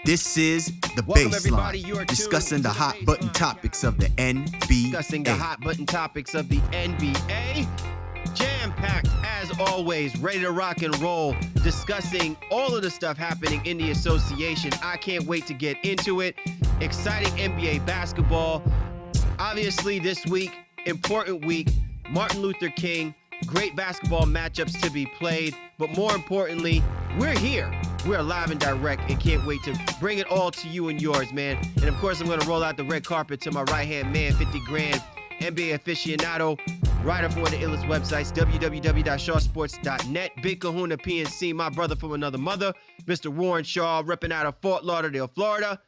This is the Welcome everybody. Baseline, You are discussing tuned the to hot Baseline. button topics of the NBA. Discussing the hot button topics of the NBA. Jam-packed as always, ready to rock and roll, discussing all of the stuff happening in the association. I can't wait to get into it. Exciting NBA basketball. Obviously this week, important week, Martin Luther King, great basketball matchups to be played, but more importantly, we're here. We're live and direct and can't wait to bring it all to you and yours, man. And of course, I'm going to roll out the red carpet to my right-hand man, 50 grand, NBA aficionado, writer for the illest websites, www.shawsports.net, Big Kahuna PNC, my brother from another mother, Mr. Warren Shaw, repping out of Fort Lauderdale, Florida.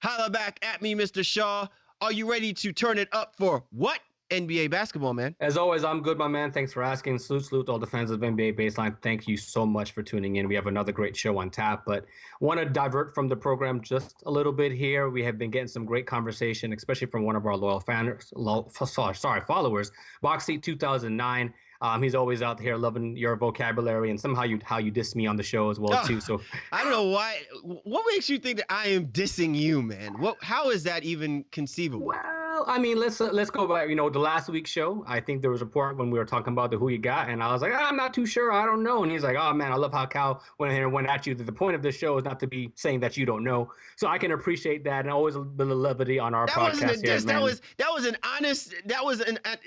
Holla back at me, Mr. Shaw. Are you ready to turn it up for what? NBA basketball, man. As always, I'm good, my man. Thanks for asking. Salute to all the fans of NBA Baseline. Thank you so much for tuning in. We have another great show on tap, but want to divert from the program just a little bit here. We have been getting some great conversation, especially from one of our loyal followers, Boxseat 2009. He's always out here loving your vocabulary and somehow how you diss me on the show as well too. So I don't know why. What makes you think that I am dissing you, man? How is that even conceivable? Well, I mean, let's go back. The last week's show. I think there was a part when we were talking about the who you got, and I was like, I'm not too sure. I don't know. And he's like, oh man, I love how Cal went in here and went at you. The point of this show is not to be saying that you don't know. So I can appreciate that, and always a bit of levity on our podcast here, man. That was an honest.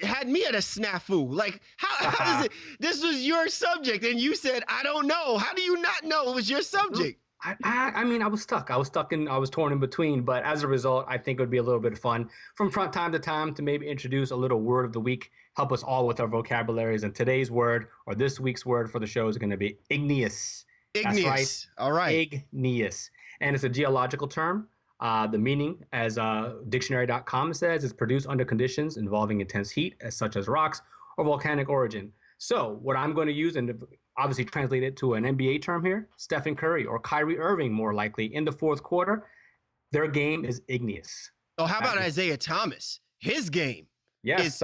Had me at a snafu. Like how is it? This was your subject, and you said I don't know. How do you not know it was your subject? I mean, I was stuck. I was torn in between. But as a result, I think it would be a little bit of fun from time to time to maybe introduce a little word of the week, help us all with our vocabularies. And today's word, or this week's word for the show, is going to be igneous. Igneous. That's right. All right. Igneous. And it's a geological term. The meaning, as dictionary.com says, is produced under conditions involving intense heat, such as rocks or volcanic origin. So what I'm going to use, and obviously translate it to an NBA term here, Stephen Curry or Kyrie Irving, more likely, in the fourth quarter, their game is igneous. Oh, how about Isaiah Thomas? His game is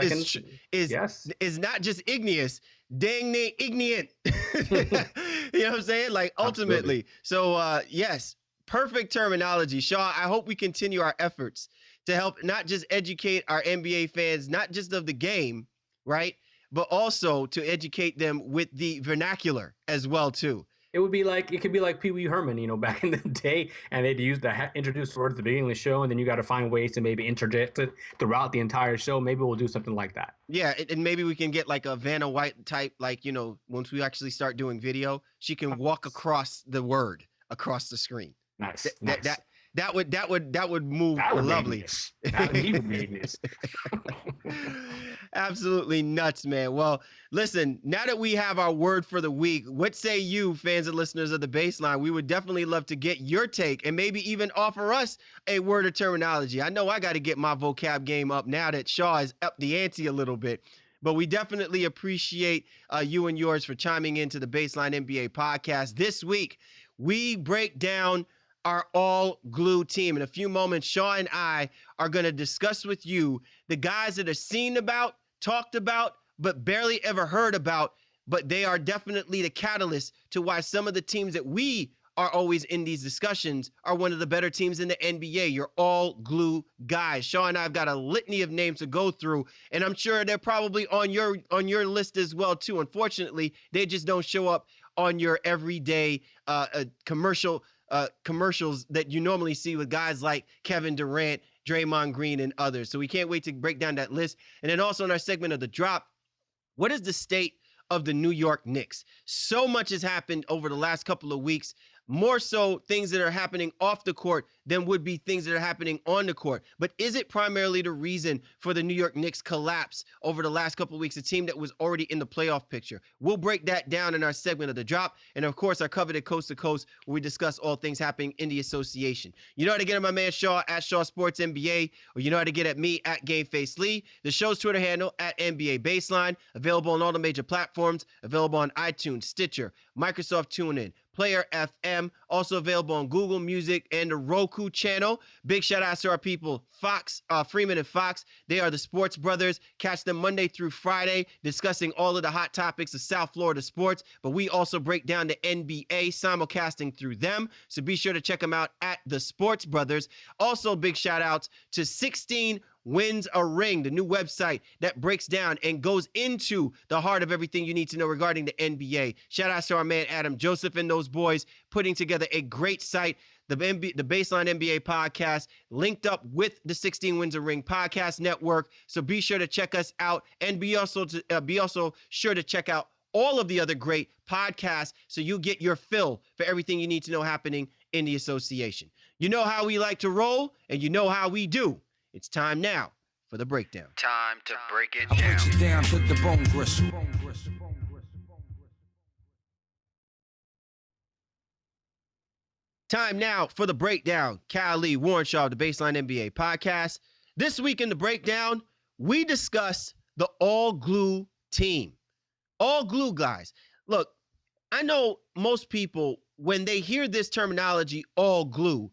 not just igneous, dang near igneant. You know what I'm saying? Like, ultimately. Absolutely. So, yes, perfect terminology. Shaw, I hope we continue our efforts to help not just educate our NBA fans, not just of the game, right? But also to educate them with the vernacular as well, too. It could be like Pee Wee Herman, back in the day, and they'd use the introduced word at the beginning of the show, and then you got to find ways to maybe interject it throughout the entire show. Maybe we'll do something like that. Yeah, and maybe we can get like a Vanna White type, like, once we actually start doing video, she can walk across the word across the screen. Nice. That would move lovely. That would be igneous. Absolutely nuts, man. Well, listen, now that we have our word for the week, what say you, fans and listeners of the Baseline? We would definitely love to get your take and maybe even offer us a word of terminology. I know I got to get my vocab game up now that Shaw has upped the ante a little bit. But we definitely appreciate you and yours for chiming into the Baseline NBA podcast. This week, we break down our all-glue team. In a few moments, Shaw and I are going to discuss with you the guys that are seen about, talked about, but barely ever heard about, but they are definitely the catalyst to why some of the teams that we are always in these discussions are one of the better teams in the NBA. You're all glue guys. Shaw and I have got a litany of names to go through, and I'm sure they're probably on your list as well, too. Unfortunately, they just don't show up on your everyday commercials that you normally see with guys like Kevin Durant, Draymond Green, and others. So we can't wait to break down that list. And then also in our segment of The Drop, what is the state of the New York Knicks? So much has happened over the last couple of weeks. More so things that are happening off the court than would be things that are happening on the court. But is it primarily the reason for the New York Knicks collapse over the last couple of weeks, a team that was already in the playoff picture? We'll break that down in our segment of The Drop. And of course, our coveted Coast to Coast, where we discuss all things happening in the association. You know how to get at my man Shaw at Shaw Sports NBA, or you know how to get at me at GameFace Lee. The show's Twitter handle at NBA Baseline, available on all the major platforms, available on iTunes, Stitcher, Microsoft TuneIn, Player FM, also available on Google Music and the Roku channel. Big shout out to our people, Freeman and Fox. They are the Sports Brothers. Catch them Monday through Friday discussing all of the hot topics of South Florida sports, but we also break down the NBA simulcasting through them, so be sure to check them out at the Sports Brothers. Also, big shout outs to 16 Wins a Ring, the new website that breaks down and goes into the heart of everything you need to know regarding the NBA. Shout out to our man Adam Joseph and those boys putting together a great site. The Baseline NBA podcast linked up with the 16 Wins a Ring podcast network. So be sure to check us out, and be also sure to check out all of the other great podcasts so you get your fill for everything you need to know happening in the association. You know how we like to roll, and you know how we do. It's time now for the breakdown. Time to break it I down. put you down, put the bone gristle. Time now for the breakdown. Kyle Lee, Warren Shaw of the Baseline NBA podcast. This week in the breakdown, we discuss the all glue team. All glue guys. Look, I know most people, when they hear this terminology, all glue,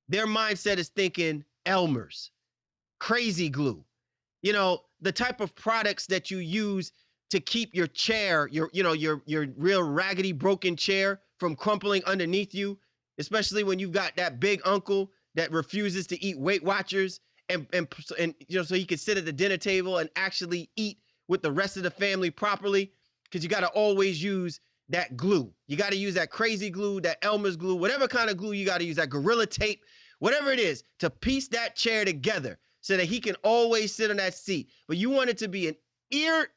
their mindset is thinking Elmer's, crazy glue. You know, the type of products that you use to keep your chair, your real raggedy broken chair from crumpling underneath you, especially when you've got that big uncle that refuses to eat Weight Watchers and so he can sit at the dinner table and actually eat with the rest of the family properly, because you got to always use that glue. You got to use that crazy glue, that Elmer's glue, whatever kind of glue you got to use, that Gorilla Tape, whatever it is, to piece that chair together so that he can always sit on that seat. But you want it to be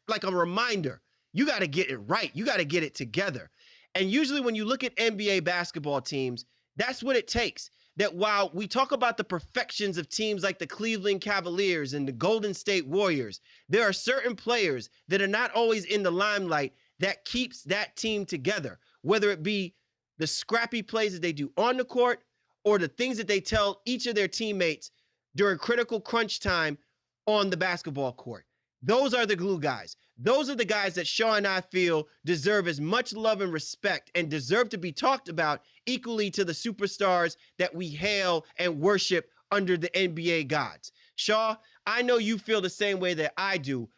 like a reminder. You got to get it right. You got to get it together. And usually when you look at NBA basketball teams, that's what it takes. That while we talk about the perfections of teams like the Cleveland Cavaliers and the Golden State Warriors, there are certain players that are not always in the limelight that keeps that team together, whether it be the scrappy plays that they do on the court or the things that they tell each of their teammates during critical crunch time on the basketball court. Those are the glue guys. Those are the guys that Shaw and I feel deserve as much love and respect and deserve to be talked about equally to the superstars that we hail and worship under the NBA gods. Shaw, I know you feel the same way that I do.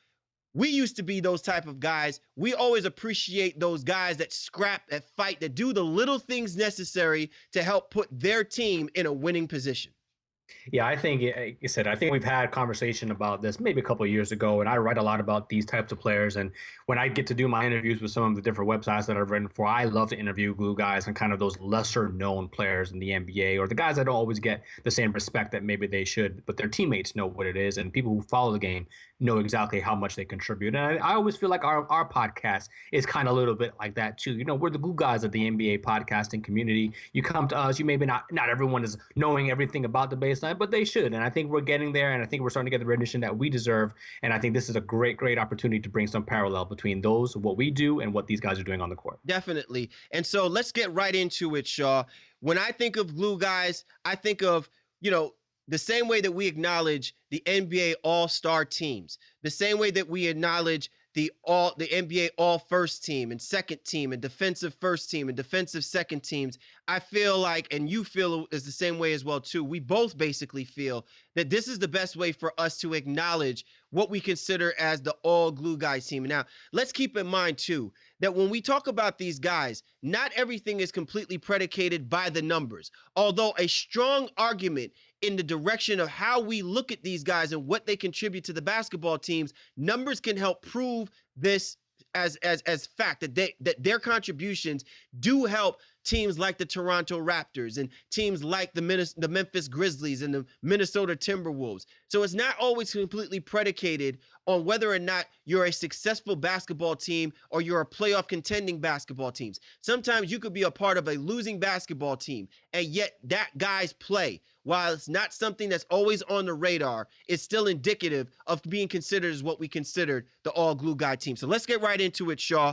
We used to be those type of guys. We always appreciate those guys that scrap, that fight, that do the little things necessary to help put their team in a winning position. Yeah, I think, like you said, I think we've had conversation about this maybe a couple of years ago, and I write a lot about these types of players. And when I get to do my interviews with some of the different websites that I've written for, I love to interview glue guys and kind of those lesser known players in the NBA, or the guys that don't always get the same respect that maybe they should, but their teammates know what it is, and people who follow the game know exactly how much they contribute. And I always feel like our podcast is kind of a little bit like that too. You know, we're the glue guys of the NBA podcasting community. You come to us, you maybe not everyone is knowing everything about the baseline, but they should. And I think we're getting there, and I think we're starting to get the recognition that we deserve. And I think this is a great opportunity to bring some parallel between those, what we do, and what these guys are doing on the court. Definitely. And so let's get right into it, Shaw. When I think of glue guys, I think of, the same way that we acknowledge the NBA All-Star teams, the same way that we acknowledge the NBA All-First team and second team and defensive first team and defensive second teams, I feel like, and you feel is the same way as well too, we both basically feel that this is the best way for us to acknowledge what we consider as the all glue guys team. Now, let's keep in mind too, that when we talk about these guys, not everything is completely predicated by the numbers, although a strong argument in the direction of how we look at these guys and what they contribute to the basketball teams, numbers can help prove this as fact, that their contributions do help teams like the Toronto Raptors and teams like the Memphis Grizzlies and the Minnesota Timberwolves. So it's not always completely predicated on whether or not you're a successful basketball team or you're a playoff contending basketball team. Sometimes you could be a part of a losing basketball team, and yet that guy's play, while it's not something that's always on the radar, is still indicative of being considered as what we considered the all glue guy team. So let's get right into it, Shaw.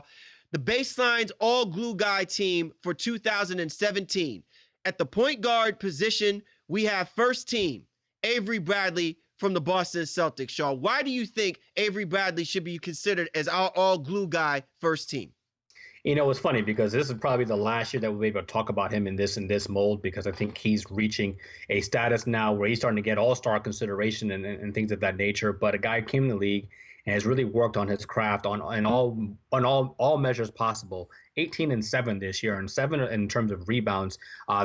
The Baseline's all glue guy team for 2017. At the point guard position, we have first team, Avery Bradley from the Boston Celtics. Shaw, why do you think Avery Bradley should be considered as our all glue guy first team? It's funny because this is probably the last year that we'll be able to talk about him in this mold, because I think he's reaching a status now where he's starting to get all-star consideration and things of that nature. But a guy came in the league and has really worked on his craft on all measures possible. 18-7 this year, and 7 in terms of rebounds.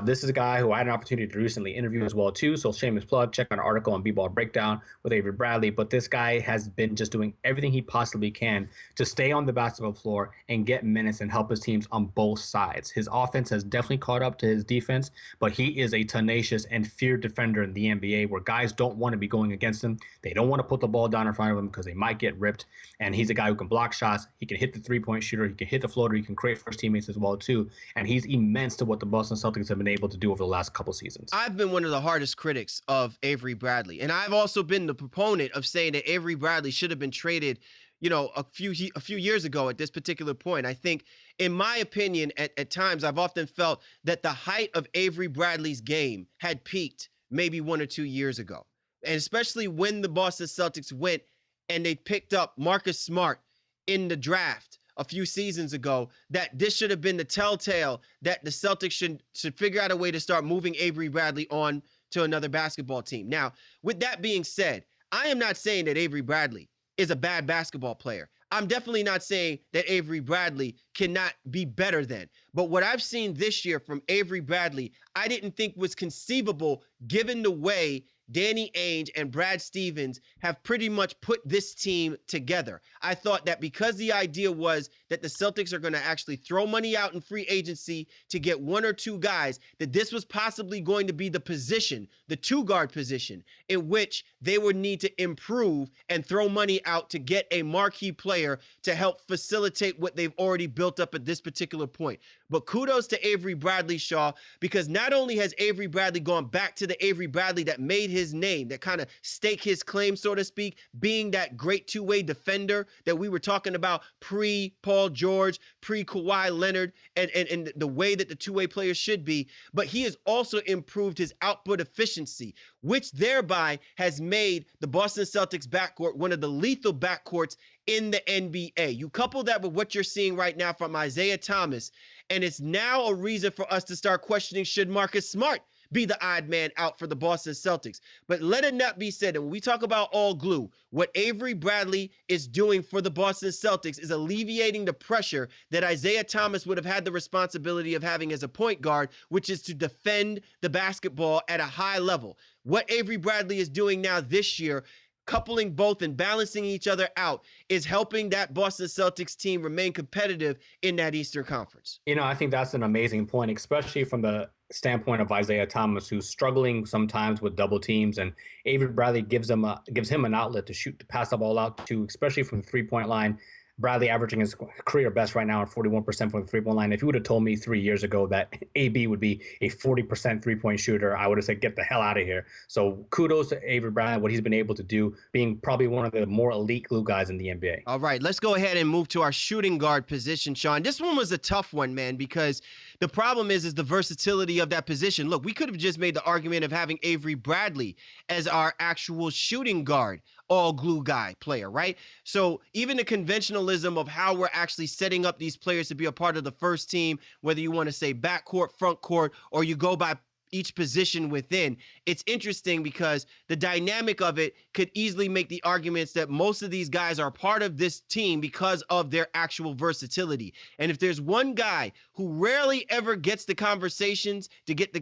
This is a guy who I had an opportunity to recently interview as well too. So shameless plug, check out an article on B-Ball Breakdown with Avery Bradley. But this guy has been just doing everything he possibly can to stay on the basketball floor and get minutes and help his teams on both sides. His offense has definitely caught up to his defense, but he is a tenacious and feared defender in the NBA, where guys don't want to be going against him. They don't want to put the ball down in front of him because they might get ripped. And he's a guy who can block shots. He can hit the three-point shooter. He can hit the floater. He can create for his teammates as well too. And he's immense to what the Boston Celtics have been able to do over the last couple seasons. I've been one of the hardest critics of Avery Bradley, and I've also been the proponent of saying that Avery Bradley should have been traded, a few years ago at this particular point. I think, in my opinion, at times I've often felt that the height of Avery Bradley's game had peaked maybe 1 or 2 years ago. And especially when the Boston Celtics went and they picked up Marcus Smart in the draft a few seasons ago, that this should have been the telltale that the Celtics should figure out a way to start moving Avery Bradley on to another basketball team. Now, with that being said, I am not saying that Avery Bradley is a bad basketball player. I'm definitely not saying that Avery Bradley cannot be better than. But what I've seen this year from Avery Bradley, I didn't think was conceivable given the way Danny Ainge and Brad Stevens have pretty much put this team together. I thought that because the idea was that the Celtics are going to actually throw money out in free agency to get 1 or 2 guys, that this was possibly going to be the position, the 2-guard position, in which they would need to improve and throw money out to get a marquee player to help facilitate what they've already built up at this particular point. But kudos to Avery Bradley, Shaw, because not only has Avery Bradley gone back to the Avery Bradley that made his name, that kind of stake his claim, so to speak, being that great two-way defender that we were talking about pre-Paul George, pre-Kawhi Leonard, and the way that the two-way players should be, but he has also improved his output efficiency, which thereby has made the Boston Celtics backcourt one of the lethal backcourts in the NBA. You couple that with what you're seeing right now from Isaiah Thomas, and it's now a reason for us to start questioning, should Marcus Smart be the odd man out for the Boston Celtics? But let it not be said that when we talk about all glue, what Avery Bradley is doing for the Boston Celtics is alleviating the pressure that Isaiah Thomas would have had the responsibility of having as a point guard, which is to defend the basketball at a high level. What Avery Bradley is doing now this year, coupling both and balancing each other out, is helping that Boston Celtics team remain competitive in that Eastern Conference. I think that's an amazing point, especially from the standpoint of Isaiah Thomas, who's struggling sometimes with double teams, and Avery Bradley gives him an outlet to pass the ball out to, especially from the 3-point line. Bradley averaging his career best right now at 41% from the three-point line. If you would have told me 3 years ago that AB would be a 40% three-point shooter, I would have said, get the hell out of here. So kudos to Avery Bradley, what he's been able to do, being probably one of the more elite glue guys in the NBA. All right, let's go ahead and move to our shooting guard position, Sean. This one was a tough one, man, because the problem is the versatility of that position. Look, we could have just made the argument of having Avery Bradley as our actual shooting guard, all glue guy player, right? So even the conventionalism of how we're actually setting up these players to be a part of the first team, whether you want to say backcourt, front court, or you go by each position within, it's interesting because the dynamic of it could easily make the arguments that most of these guys are part of this team because of their actual versatility. And if there's one guy who rarely ever gets the conversations to get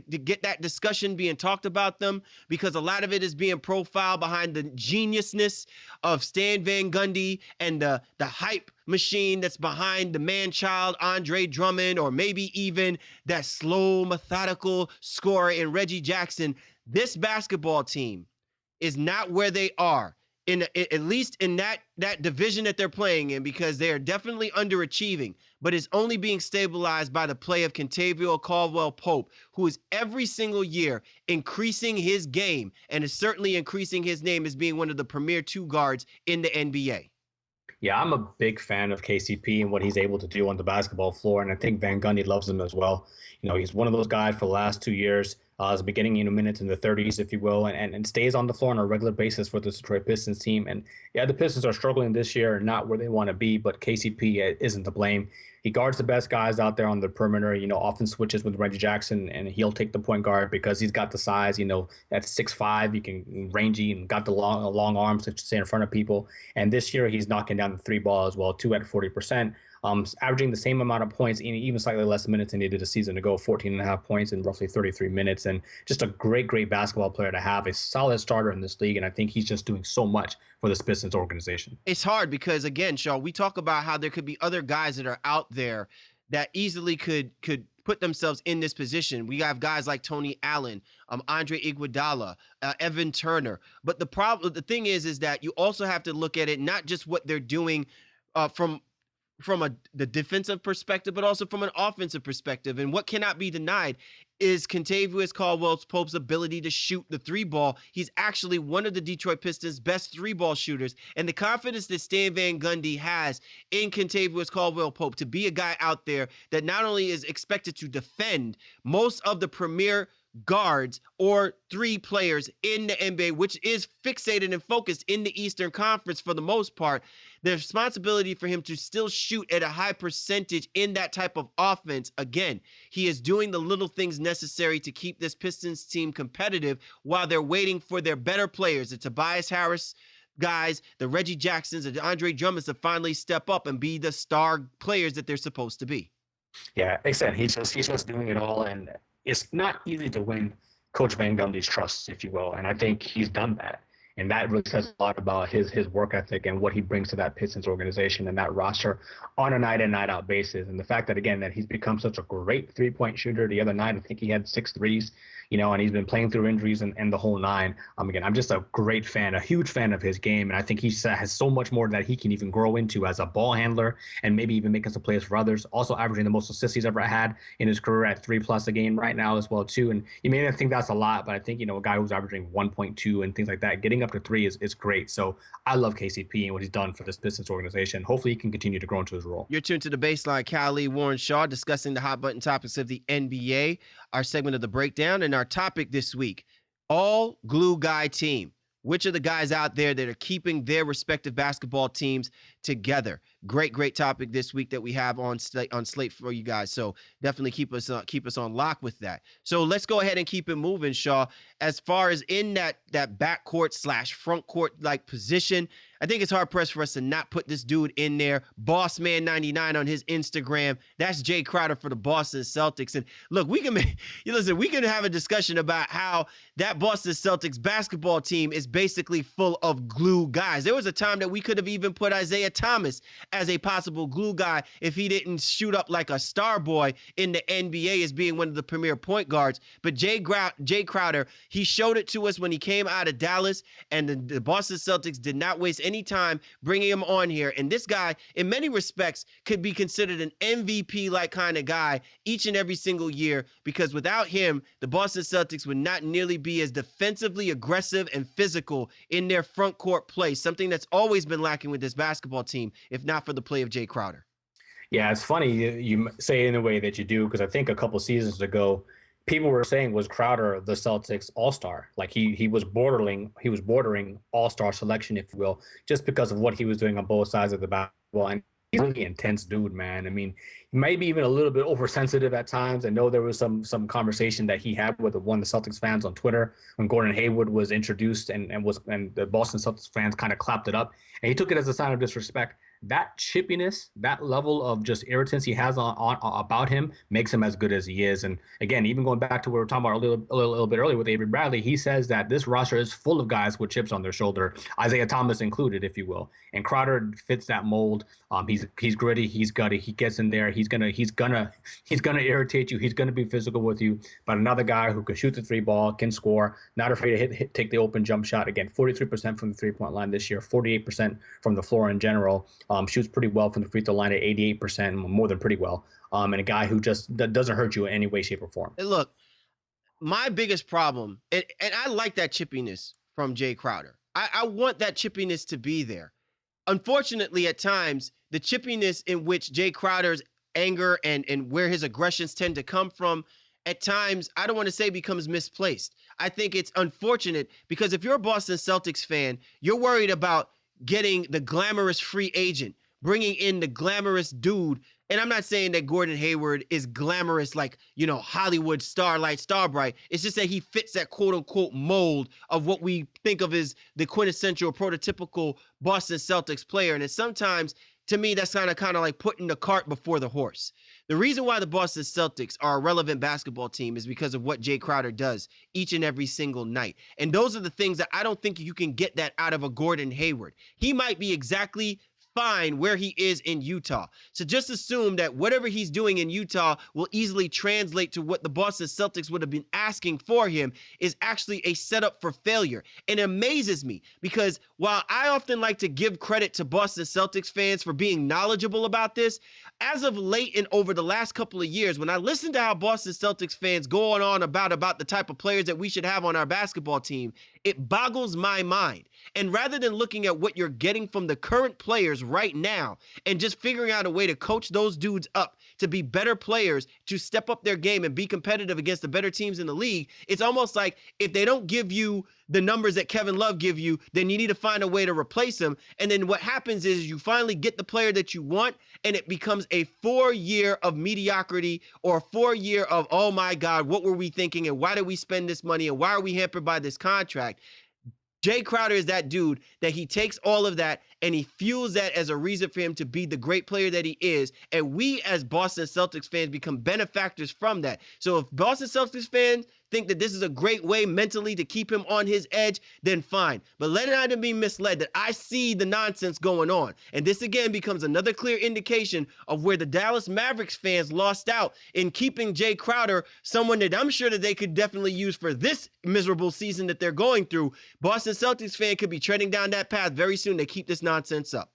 that discussion being talked about them, because a lot of it is being profiled behind the geniusness of Stan Van Gundy and the hype machine that's behind the man-child Andre Drummond, or maybe even that slow, methodical scorer in Reggie Jackson. This basketball team is not where they are, at least in that division that they're playing in, because they are definitely underachieving, but it's only being stabilized by the play of Kentavious Caldwell-Pope, who is every single year increasing his game and is certainly increasing his name as being one of the premier 2 guards in the NBA. Yeah, I'm a big fan of KCP and what he's able to do on the basketball floor, and I think Van Gundy loves him as well. He's one of those guys for the last 2 years, Is beginning minutes in the 30s, if you will, and stays on the floor on a regular basis for the Detroit Pistons team. And yeah, the Pistons are struggling this year, not where they want to be, but KCP isn't to blame. He guards the best guys out there on the perimeter, often switches with Reggie Jackson, and he'll take the point guard because he's got the size, at 6'5", he can rangy and got the long arms to stay in front of people. And this year he's knocking down the three ball as well, 2 at 40%. Averaging the same amount of points in even slightly less minutes than he did a season ago, 14.5 points in roughly 33 minutes. And just a great basketball player to have, a solid starter in this league. And I think he's just doing so much for this Pistons organization. It's hard because, again, Shaw, we talk about how there could be other guys that are out there that easily could put themselves in this position. We have guys like Tony Allen, Andre Iguodala, Evan Turner. But the thing is that you also have to look at it, not just what they're doing from the defensive perspective, but also from an offensive perspective. And what cannot be denied is Kentavious Caldwell-Pope's ability to shoot the three ball. He's actually one of the Detroit Pistons' best three ball shooters. And the confidence that Stan Van Gundy has in Kentavious Caldwell-Pope to be a guy out there that not only is expected to defend most of the premier guards or three players in the NBA, which is fixated and focused in the Eastern Conference for the most part, the responsibility for him to still shoot at a high percentage in that type of offense. Again, he is doing the little things necessary to keep this Pistons team competitive while they're waiting for their better players, the Tobias Harris guys, the Reggie Jacksons, the Andre Drummonds to finally step up and be the star players that they're supposed to be. Yeah, exactly. He's just doing it all, and it's not easy to win Coach Van Gundy's trust, if you will, and I think he's done that. And that really says a lot about his work ethic and what he brings to that Pistons organization and that roster on a night in, night out basis. And the fact that, again, that he's become such a great three-point shooter. The other night, I think he had 6 threes, and he's been playing through injuries and the whole nine. Again, I'm just a great fan, a huge fan of his game. And I think he has so much more that he can even grow into as a ball handler and maybe even making some plays for others. Also averaging the most assists he's ever had in his career at 3+ a game right now as well, too. And you may not think that's a lot, but I think, a guy who's averaging 1.2 and things like that, getting up to 3 is great. So I love KCP and what he's done for this Pistons organization. Hopefully he can continue to grow into his role. You're tuned to The Baseline. Callie, Warren Shaw, discussing the hot button topics of the NBA, our segment of The Breakdown, and our topic this week, all glue guy team. Which are the guys out there that are keeping their respective basketball teams together? Great topic this week that we have on slate for you guys. So definitely keep us on lock with that. So let's go ahead and keep it moving, Shaw. As far as in that backcourt / front court like position, I think it's hard pressed for us to not put this dude in there. Bossman99 on his Instagram. That's Jay Crowder for the Boston Celtics. And look, we can have a discussion about how that Boston Celtics basketball team is basically full of glue guys. There was a time that we could have even put Isaiah Thomas as a possible glue guy if he didn't shoot up like a star boy in the NBA as being one of the premier point guards. But Jay Crowder, he showed it to us when he came out of Dallas, and the Boston Celtics did not waste any time bringing him on here. And this guy, in many respects, could be considered an MVP-like kind of guy each and every single year, because without him, the Boston Celtics would not nearly be as defensively aggressive and physical in their front court play, something that's always been lacking with this basketball team, if not for the play of Jay Crowder. Yeah, it's funny you say it in a way that you do, because I think a couple seasons ago, people were saying, was Crowder the Celtics all-star? Like he was bordering all-star selection, if you will, just because of what he was doing on both sides of the basketball. And he's a really intense dude, man. I mean, maybe even a little bit oversensitive at times. I know there was some conversation that he had with one of the Celtics fans on Twitter when Gordon Hayward was introduced, and the Boston Celtics fans kind of clapped it up, and he took it as a sign of disrespect. That chippiness, that level of just irritance he has on about him makes him as good as he is. And again, even going back to what we were talking about a little bit earlier with Avery Bradley, he says that this roster is full of guys with chips on their shoulder, Isaiah Thomas included, if you will. And Crowder fits that mold. He's gritty, he's gutty, he gets in there, he's gonna irritate you, he's gonna be physical with you. But another guy who can shoot the three ball, can score, not afraid to take the open jump shot. Again, 43% from the 3-point line this year, 48% from the floor in general. Shoots pretty well from the free throw line at 88%, more than pretty well. And a guy who just doesn't hurt you in any way, shape, or form. Look, my biggest problem, and I like that chippiness from Jay Crowder. I want that chippiness to be there. Unfortunately, at times, the chippiness in which Jay Crowder's anger and where his aggressions tend to come from, at times, I don't want to say becomes misplaced. I think it's unfortunate because if you're a Boston Celtics fan, you're worried about getting the glamorous free agent, bringing in the glamorous dude. And I'm not saying that Gordon Hayward is glamorous like, Hollywood starlight, starbright. It's just that he fits that quote unquote mold of what we think of as the quintessential prototypical Boston Celtics player. And it's sometimes, to me, that's kind of like putting the cart before the horse. The reason why the Boston Celtics are a relevant basketball team is because of what Jay Crowder does each and every single night. And those are the things that I don't think you can get that out of a Gordon Hayward. He might be exactly fine where he is in Utah. So just assume that whatever he's doing in Utah will easily translate to what the Boston Celtics would have been asking for him is actually a setup for failure. And it amazes me because while I often like to give credit to Boston Celtics fans for being knowledgeable about this, as of late and over the last couple of years, when I listen to how Boston Celtics fans go on about the type of players that we should have on our basketball team, it boggles my mind. And rather than looking at what you're getting from the current players right now and just figuring out a way to coach those dudes up to be better players, to step up their game and be competitive against the better teams in the league, it's almost like if they don't give you the numbers that Kevin Love give you, then you need to find a way to replace him. And then what happens is you finally get the player that you want, and it becomes a 4-year of mediocrity or a 4-year of, oh my God, what were we thinking? And why did we spend this money? And why are we hampered by this contract? Jay Crowder is that dude that he takes all of that and he fuels that as a reason for him to be the great player that he is. And we as Boston Celtics fans become benefactors from that. So if Boston Celtics fans think that this is a great way mentally to keep him on his edge, then fine. But let it not be misled that I see the nonsense going on. And this again becomes another clear indication of where the Dallas Mavericks fans lost out in keeping Jay Crowder, someone that I'm sure that they could definitely use for this miserable season that they're going through. Boston Celtics fan could be treading down that path very soon to keep this nonsense up.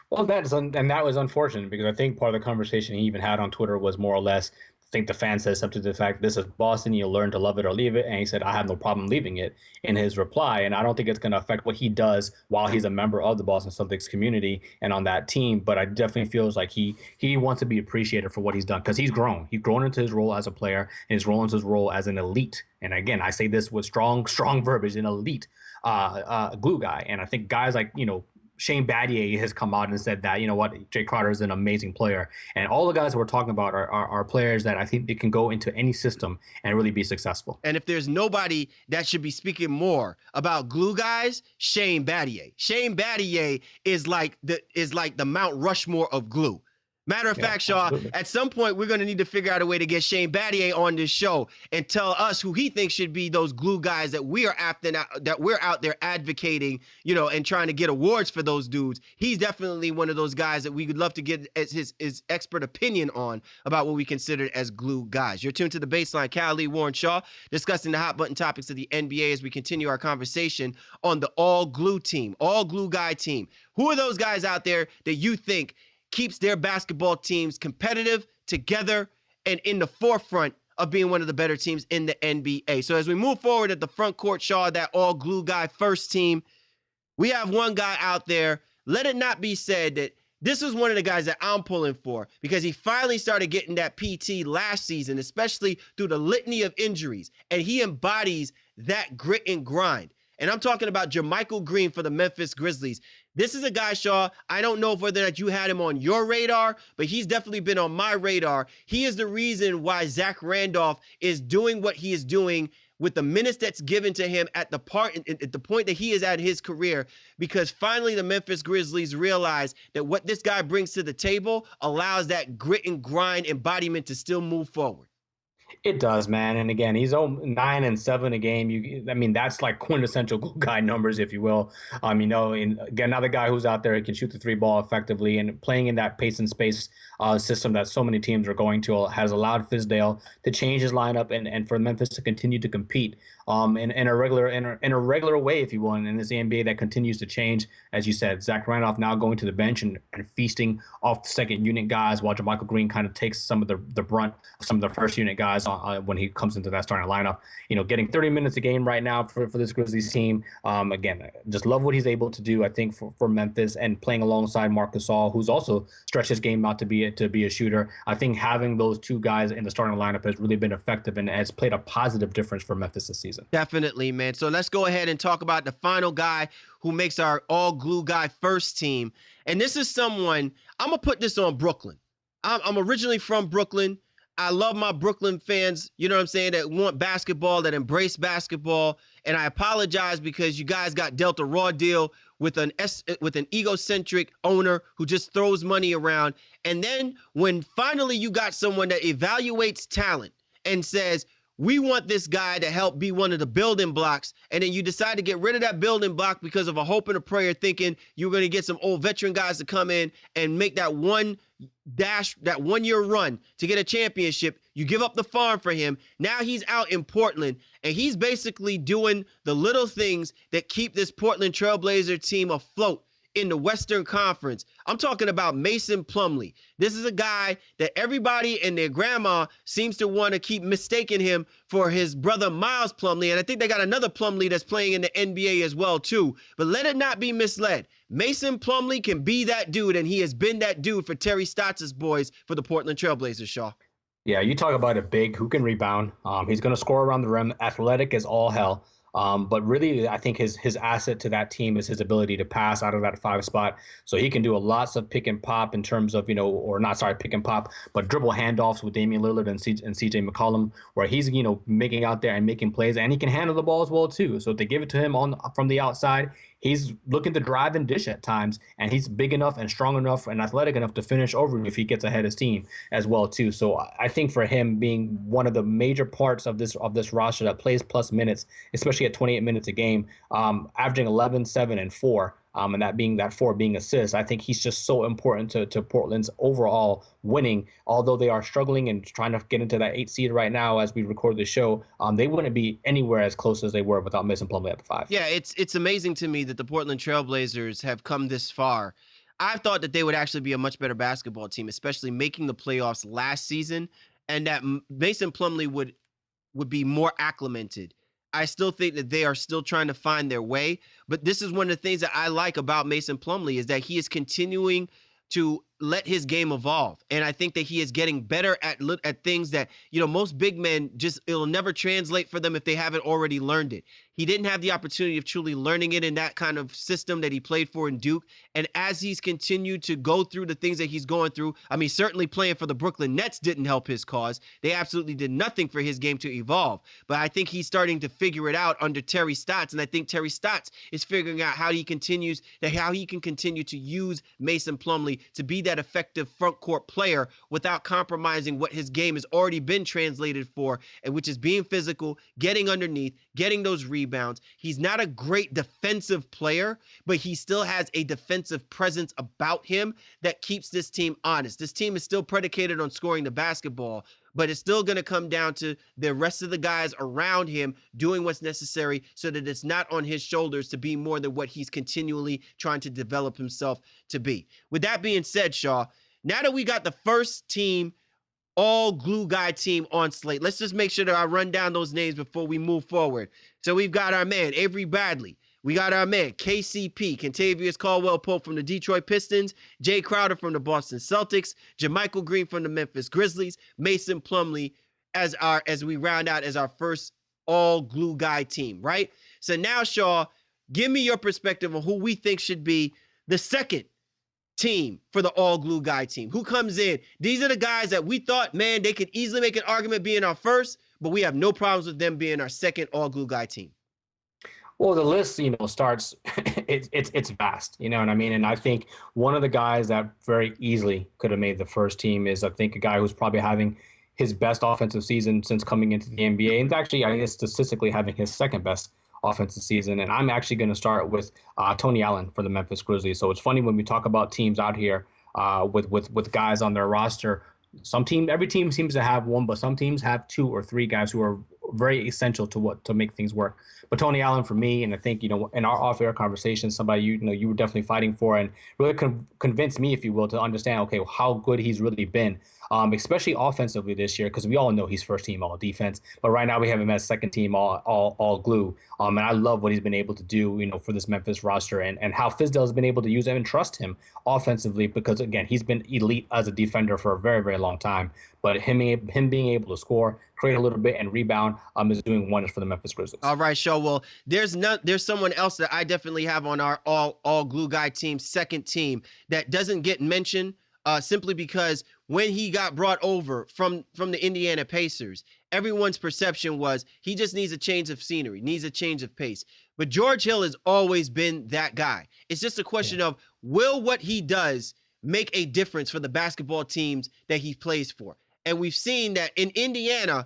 Well, and that was unfortunate because I think part of the conversation he even had on Twitter was more or less, I think the fan said something to the fact, this is Boston, you learn to love it or leave it. And he said, I have no problem leaving it in his reply. And I don't think it's going to affect what he does while he's a member of the Boston Celtics community and on that team. But I definitely feels like he wants to be appreciated for what he's done because he's grown. He's grown into his role as a player and he's grown into his role as an elite. And again, I say this with strong verbiage, an elite glue guy. And I think guys like, Shane Battier has come out and said that, Jay Crowder is an amazing player. And all the guys that we're talking about are players that I think they can go into any system and really be successful. And if there's nobody that should be speaking more about glue guys, Shane Battier. Shane Battier is like the Mount Rushmore of glue. Matter of fact, Shaw, absolutely. At some point, we're going to need to figure out a way to get Shane Battier on this show and tell us who he thinks should be those glue guys that we're out there advocating, and trying to get awards for those dudes. He's definitely one of those guys that we would love to get his expert opinion on about what we consider as glue guys. You're tuned to The Baseline. Cal Lee, Warren Shaw, discussing the hot button topics of the NBA as we continue our conversation on the all glue team, all glue guy team. Who are those guys out there that you think keeps their basketball teams competitive, together, and in the forefront of being one of the better teams in the NBA? So as we move forward at the front court, Shaw, that all glue guy first team, we have one guy out there. Let it not be said that this is one of the guys that I'm pulling for because he finally started getting that PT last season, especially through the litany of injuries, and he embodies that grit and grind. And I'm talking about Jermichael Green for the Memphis Grizzlies. This is a guy, Shaw, I don't know whether that you had him on your radar, but he's definitely been on my radar. He is the reason why Zach Randolph is doing what he is doing with the minutes that's given to him at the point that he is at his career, because finally the Memphis Grizzlies realize that what this guy brings to the table allows that grit and grind embodiment to still move forward. It does, man. And again, he's 9 and 7 a game. That's like quintessential glue guy numbers, if you will. And again, another guy who's out there who can shoot the three ball effectively and playing in that pace and space system that so many teams are going to has allowed Fizdale to change his lineup and for Memphis to continue to compete in a regular way, if you will, in this NBA that continues to change. As you said, Zach Randolph now going to the bench and feasting off the second unit guys, while Jermichael Green kind of takes some of the brunt of some of the first unit guys guys when he comes into that starting lineup. Getting 30 minutes a game right now for this Grizzlies team. Again, just love what he's able to do, I think, for Memphis, and playing alongside Marc Gasol, who's also stretched his game out to be a shooter. I think having those two guys in the starting lineup has really been effective and has played a positive difference for Memphis this season. Definitely, man. So let's go ahead and talk about the final guy who makes our all glue guy first team. And this is someone, I'm going to put this on Brooklyn. I'm originally from Brooklyn. I love my Brooklyn fans, you know what I'm saying, that want basketball, that embrace basketball. And I apologize because you guys got dealt a raw deal with an egocentric owner who just throws money around. And then when finally you got someone that evaluates talent and says, we want this guy to help be one of the building blocks, and then you decide to get rid of that building block because of a hope and a prayer, thinking you're going to get some old veteran guys to come in and make that one year run to get a championship. You give up the farm for him. Now he's out in Portland, and he's basically doing the little things that keep this Portland Trailblazer team afloat in the Western Conference. I'm talking about Mason Plumlee. This is a guy that everybody and their grandma seems to want to keep mistaking him for his brother Miles Plumlee. And I think they got another Plumlee that's playing in the NBA as well too. But let it not be misled. Mason Plumlee can be that dude, and he has been that dude for Terry Stotts' boys for the Portland Trailblazers, Shaw. Yeah, you talk about a big who can rebound. He's going to score around the rim, athletic as all hell. But really, I think his asset to that team is his ability to pass out of that 5 spot. So he can do lots of pick and pop in terms of, pick and pop, but dribble handoffs with Damian Lillard and CJ McCollum, where he's, making out there and making plays, and he can handle the ball as well too. So if they give it to him from the outside, he's looking to drive and dish at times, and he's big enough and strong enough and athletic enough to finish over if he gets ahead of his team as well too. So I think for him being one of the major parts of this roster that plays plus minutes, especially at 28 minutes a game, averaging 11, 7, and 4, and that 4 being assists, I think he's just so important to Portland's overall winning. Although they are struggling and trying to get into that 8 seed right now as we record the show, they wouldn't be anywhere as close as they were without Mason Plumlee at the 5. Yeah, it's amazing to me that the Portland Trailblazers have come this far. I thought that they would actually be a much better basketball team, especially making the playoffs last season, and that Mason Plumlee would be more acclimated. I still think that they are still trying to find their way, but this is one of the things that I like about Mason Plumlee is that he is continuing to let his game evolve. And I think that he is getting better at things that, most big men it'll never translate for them if they haven't already learned it. He didn't have the opportunity of truly learning it in that kind of system that he played for in Duke. And as he's continued to go through the things that he's going through, certainly playing for the Brooklyn Nets didn't help his cause. They absolutely did nothing for his game to evolve. But I think he's starting to figure it out under Terry Stotts. And I think Terry Stotts is figuring out how he can continue to use Mason Plumlee to be that effective front court player without compromising what his game has already been translated for, and which is being physical, getting underneath, getting those rebounds. He's not a great defensive player, but he still has a defensive presence about him that keeps this team honest. This team is still predicated on scoring the basketball, but it's still going to come down to the rest of the guys around him doing what's necessary so that it's not on his shoulders to be more than what he's continually trying to develop himself to be. With that being said, Shaw, now that we got the first team, all glue guy team on slate, let's just make sure that I run down those names before we move forward. So we've got our man, Avery Bradley. We got our man, KCP, Kentavious Caldwell-Pope from the Detroit Pistons, Jay Crowder from the Boston Celtics, JaMychal Green from the Memphis Grizzlies, Mason Plumlee as we round out as our first all glue guy team, right? So now, Shaw, give me your perspective on who we think should be the second team for the all glue guy team. Who comes in? These are the guys that we thought, man, they could easily make an argument being our first, but we have no problems with them being our second all glue guy team. Well, the list, starts, it's vast, you know what I mean? And I think one of the guys that very easily could have made the first team is, I think, a guy who's probably having his best offensive season since coming into the NBA. And actually, I guess, statistically having his second best offensive season. And I'm actually going to start with Tony Allen for the Memphis Grizzlies. So it's funny when we talk about teams out here with guys on their roster. Every team seems to have one, but some teams have 2 or 3 guys who are very essential to make things work. But Tony Allen for me, and I think, in our off-air conversation, somebody you were definitely fighting for and really convinced me, if you will, to understand, okay, how good he's really been, especially offensively this year, because we all know he's first team all defense, but right now we have him as second team all glue. And I love what he's been able to do, for this Memphis roster, and how Fizdale has been able to use him and trust him offensively, because again, he's been elite as a defender for a very, very long time. But him being able to score, create a little bit, and rebound is doing wonders for the Memphis Grizzlies. All right, Shaw. Well, there's someone else that I definitely have on our all glue guy team, second team, that doesn't get mentioned simply because when he got brought over from the Indiana Pacers, everyone's perception was he just needs a change of scenery, needs a change of pace. But George Hill has always been that guy. It's just a question of, will what he does make a difference for the basketball teams that he plays for? And we've seen that in Indiana,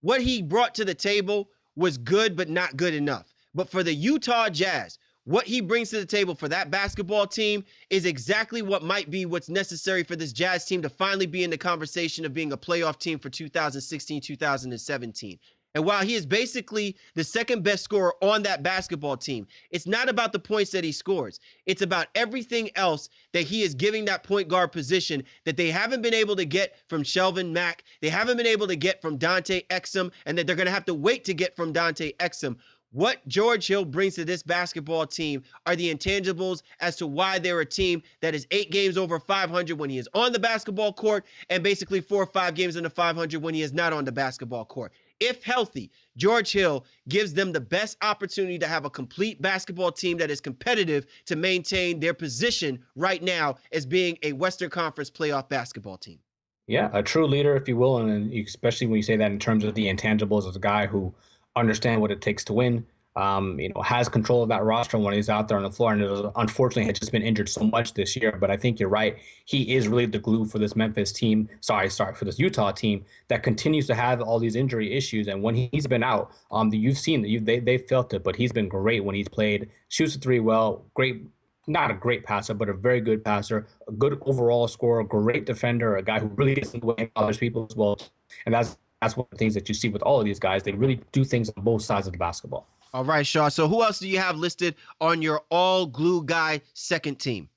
what he brought to the table was good, but not good enough. But for the Utah Jazz, what he brings to the table for that basketball team is exactly what might be what's necessary for this Jazz team to finally be in the conversation of being a playoff team for 2016, 2017. And while he is basically the second best scorer on that basketball team, it's not about the points that he scores. It's about everything else that he is giving that point guard position that they haven't been able to get from Shelvin Mack. They haven't been able to get from Dante Exum, and that they're going to have to wait to get from Dante Exum. What George Hill brings to this basketball team are the intangibles as to why they're a team that is 8 games over 500 when he is on the basketball court, and basically 4 or 5 games under 500 when he is not on the basketball court. If healthy, George Hill gives them the best opportunity to have a complete basketball team that is competitive to maintain their position right now as being a Western Conference playoff basketball team. Yeah, a true leader, if you will, and especially when you say that in terms of the intangibles, as a guy who understands what it takes to win, has control of that roster when he's out there on the floor, and unfortunately has just been injured so much this year. But I think you're right. He is really the glue for this Memphis team. For this Utah team that continues to have all these injury issues. And when he's been out, you've seen that they felt it, but he's been great when he's played. Shoots the three well, great. Not a great passer, but a very good passer, a good overall scorer, great defender, a guy who really gets in the way of other people as well. And that's one of the things that you see with all of these guys. They really do things on both sides of the basketball. All right, Shaw. So who else do you have listed on your all glue guy second team?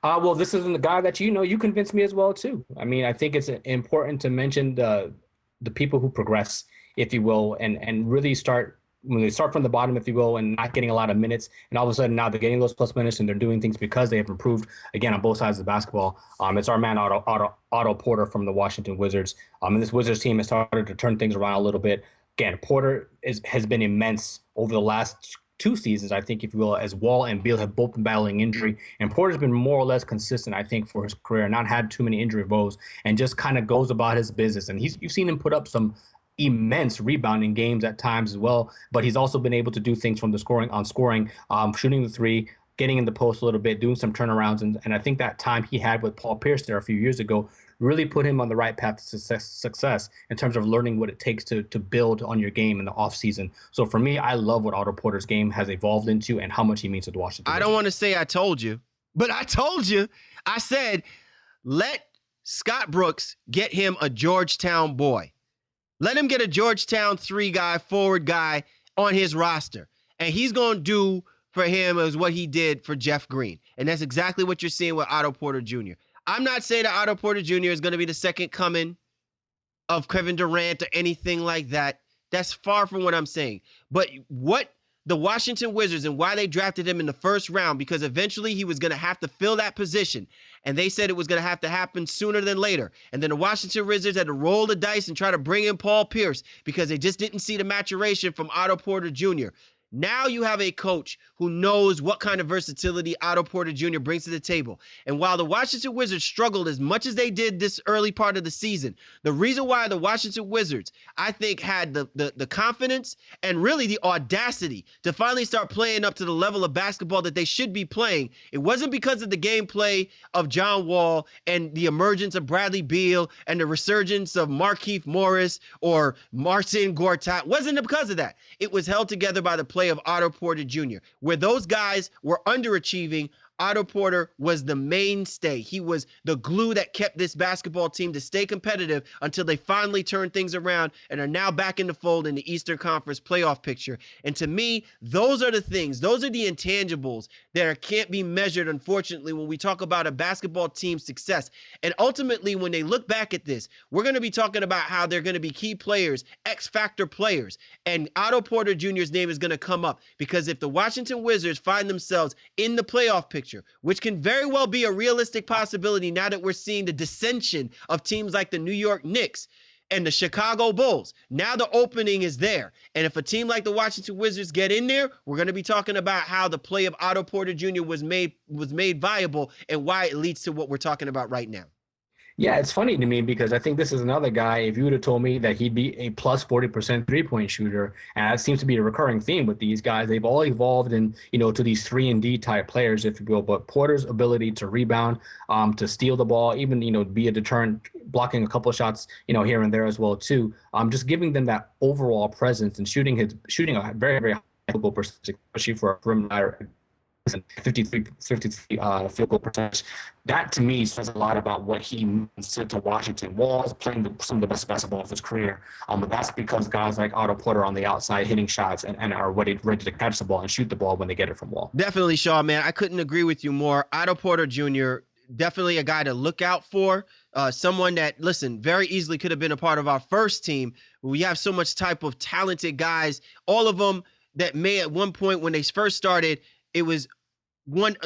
Well, this is the guy that you convinced me as well too. I mean, I think it's important to mention the people who progress, if you will, and really start when they start from the bottom, if you will, and not getting a lot of minutes, and all of a sudden now they're getting those plus minutes and they're doing things because they have improved again on both sides of the basketball. It's our man Otto Porter from the Washington Wizards. And this Wizards team has started to turn things around a little bit. Again, Porter has been immense over the last 2 seasons, I think, if you will, as Wall and Beal have both been battling injury. And Porter's been more or less consistent, I think, for his career, not had too many injury woes, and just kind of goes about his business. And you've seen him put up some immense rebounding games at times as well, but he's also been able to do things from the scoring, shooting the three, getting in the post a little bit, doing some turnarounds. And I think that time he had with Paul Pierce there a few years ago really put him on the right path to success in terms of learning what it takes to build on your game in the offseason. So for me, I love what Otto Porter's game has evolved into and how much he means to the Washington. I don't want to say I told you, but I told you. I said, let Scott Brooks get him a Georgetown boy. Let him get a Georgetown 3-guy, forward guy on his roster. And he's going to do for him as what he did for Jeff Green. And that's exactly what you're seeing with Otto Porter Jr. I'm not saying that Otto Porter Jr. is going to be the second coming of Kevin Durant or anything like that. That's far from what I'm saying. But what the Washington Wizards and why they drafted him in the first round, because eventually he was going to have to fill that position. And they said it was going to have to happen sooner than later. And then the Washington Wizards had to roll the dice and try to bring in Paul Pierce because they just didn't see the maturation from Otto Porter Jr. Now you have a coach who knows what kind of versatility Otto Porter Jr. brings to the table. And while the Washington Wizards struggled as much as they did this early part of the season, the reason why the Washington Wizards, I think, had the confidence and really the audacity to finally start playing up to the level of basketball that they should be playing, it wasn't because of the gameplay of John Wall and the emergence of Bradley Beal and the resurgence of Markieff Morris or Marcin Gortat. It wasn't because of that. It was held together by the play of Otto Porter Jr., where those guys were underachieving. Otto Porter was the mainstay. He was the glue that kept this basketball team to stay competitive until they finally turned things around and are now back in the fold in the Eastern Conference playoff picture. And to me, those are the things, those are the intangibles that can't be measured, unfortunately, when we talk about a basketball team's success. And ultimately, when they look back at this, we're going to be talking about how they're going to be key players, X-factor players, and Otto Porter Jr.'s name is going to come up because if the Washington Wizards find themselves in the playoff picture, which can very well be a realistic possibility now that we're seeing the dissension of teams like the New York Knicks and the Chicago Bulls. Now the opening is there. And if a team like the Washington Wizards get in there, we're going to be talking about how the play of Otto Porter Jr. was made viable and why it leads to what we're talking about right now. Yeah, it's funny to me because I think this is another guy, if you would have told me that he'd be a plus 40% three-point shooter, and that seems to be a recurring theme with these guys. They've all evolved in, to these 3-and-D type players, if you will. But Porter's ability to rebound, to steal the ball, even, be a deterrent, blocking a couple of shots, here and there as well, too. Just giving them that overall presence and shooting a very, very high field goal percentage, especially for a perimeter 53 field goal percentage. That to me says a lot about what he means to Washington. Wall's playing some of the best basketball of his career, but that's because guys like Otto Porter on the outside hitting shots and are ready to catch the ball and shoot the ball when they get it from Wall. Definitely, Shaw, man. I couldn't agree with you more. Otto Porter Jr., definitely a guy to look out for. Someone that, listen, very easily could have been a part of our first team. We have so much type of talented guys, all of them that may at one point when they first started, it was one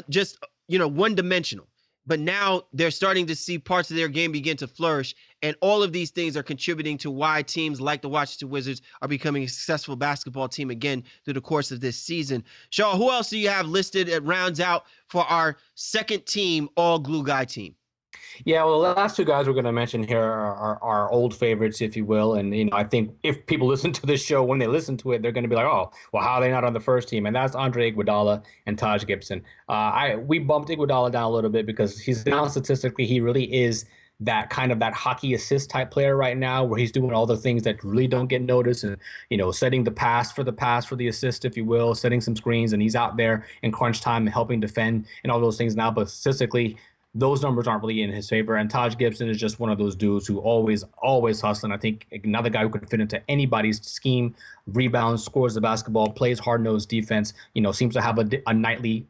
dimensional. But now they're starting to see parts of their game begin to flourish. And all of these things are contributing to why teams like the Washington Wizards are becoming a successful basketball team again through the course of this season. Shaw, who else do you have listed at rounds out for our second team, all glue guy team? Yeah, well, the last two guys we're going to mention here are old favorites, if you will. And, I think if people listen to this show, when they listen to it, they're going to be like, oh, well, how are they not on the first team? And that's Andre Iguodala and Taj Gibson. We bumped Iguodala down a little bit because he's now statistically, he really is that kind of that hockey assist type player right now where he's doing all the things that really don't get noticed and, setting the pass for the assist, if you will, setting some screens, and he's out there in crunch time and helping defend and all those things now. But statistically, those numbers aren't really in his favor. And Taj Gibson is just one of those dudes who always hustling. I think another guy who could fit into anybody's scheme, rebounds, scores the basketball, plays hard-nosed defense, seems to have a nightly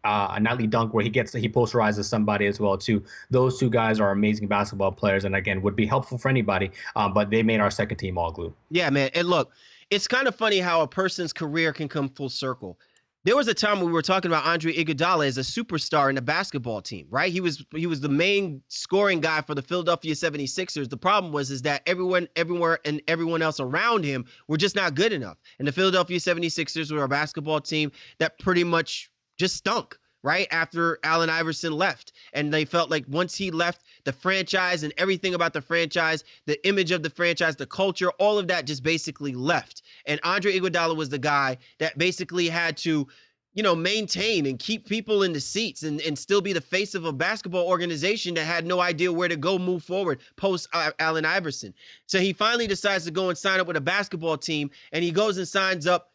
dunk where he posterizes somebody as well too. Those two guys are amazing basketball players and again would be helpful for anybody, but they made our second team all glue. Yeah, man. And look, it's kind of funny how a person's career can come full circle. There was a time when we were talking about Andre Iguodala as a superstar in the basketball team, right? He was the main scoring guy for the Philadelphia 76ers. The problem was that everyone else around him were just not good enough. And the Philadelphia 76ers were a basketball team that pretty much just stunk, right? After Allen Iverson left. And they felt like once he left, the franchise and everything about the franchise, the image of the franchise, the culture, all of that just basically left. And Andre Iguodala was the guy that basically had to, maintain and keep people in the seats and still be the face of a basketball organization that had no idea where to go move forward post Allen Iverson. So he finally decides to go and sign up with a basketball team, and he goes and signs up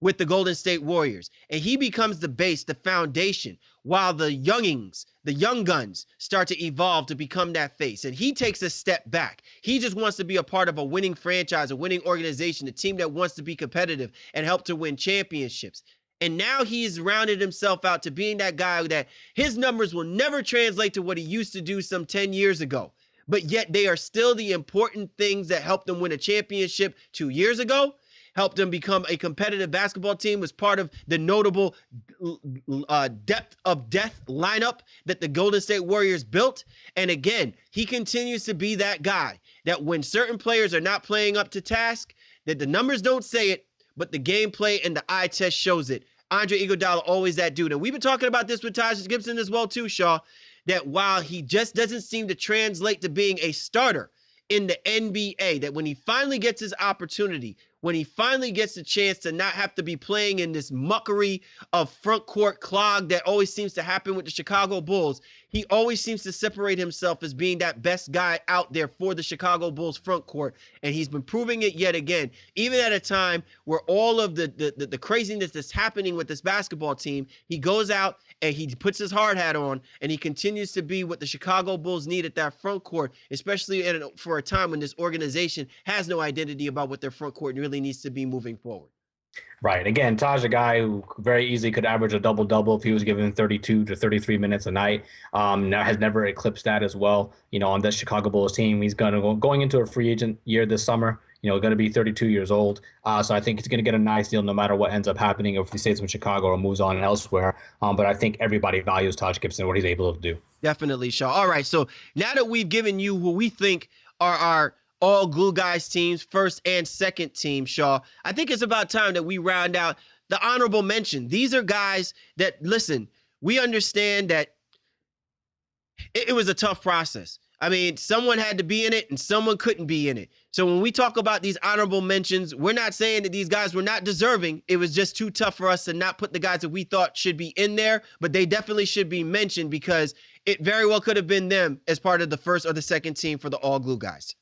with the Golden State Warriors. And he becomes the base, the foundation, while the young guns start to evolve to become that face. And he takes a step back. He just wants to be a part of a winning franchise, a winning organization, a team that wants to be competitive and help to win championships. And now he's rounded himself out to being that guy that his numbers will never translate to what he used to do some 10 years ago. But yet they are still the important things that helped them win a championship 2 years ago, helped them become a competitive basketball team, was part of the notable depth of death lineup that the Golden State Warriors built. And again, he continues to be that guy that when certain players are not playing up to task, that the numbers don't say it, but the gameplay and the eye test shows it. Andre Iguodala, always that dude. And we've been talking about this with Taj Gibson as well too, Shaw, that while he just doesn't seem to translate to being a starter in the NBA, that when he finally gets his opportunity, when he finally gets a chance to not have to be playing in this muckery of front court clog that always seems to happen with the Chicago Bulls, he always seems to separate himself as being that best guy out there for the Chicago Bulls front court. And he's been proving it yet again, even at a time where all of the craziness that's happening with this basketball team, he goes out and he puts his hard hat on and he continues to be what the Chicago Bulls need at that front court, especially for a time when this organization has no identity about what their front court really needs to be moving forward. Right. Again, Taj, a guy who very easily could average a double-double if he was given 32 to 33 minutes a night. Now has never eclipsed that as well. On this Chicago Bulls team, he's going into a free agent year this summer. Going to be 32 years old. So I think he's going to get a nice deal no matter what ends up happening, if he stays in Chicago or moves on elsewhere. But I think everybody values Taj Gibson, what he's able to do. Definitely, Shaw. All right. So now that we've given you who we think are our all glue guys teams, first and second team, Shaw, I think it's about time that we round out the honorable mention. These are guys that, listen, we understand that it was a tough process. I mean, someone had to be in it and someone couldn't be in it. So when we talk about these honorable mentions, we're not saying that these guys were not deserving. It was just too tough for us to not put the guys that we thought should be in there, but they definitely should be mentioned because it very well could have been them as part of the first or the second team for the all glue guys.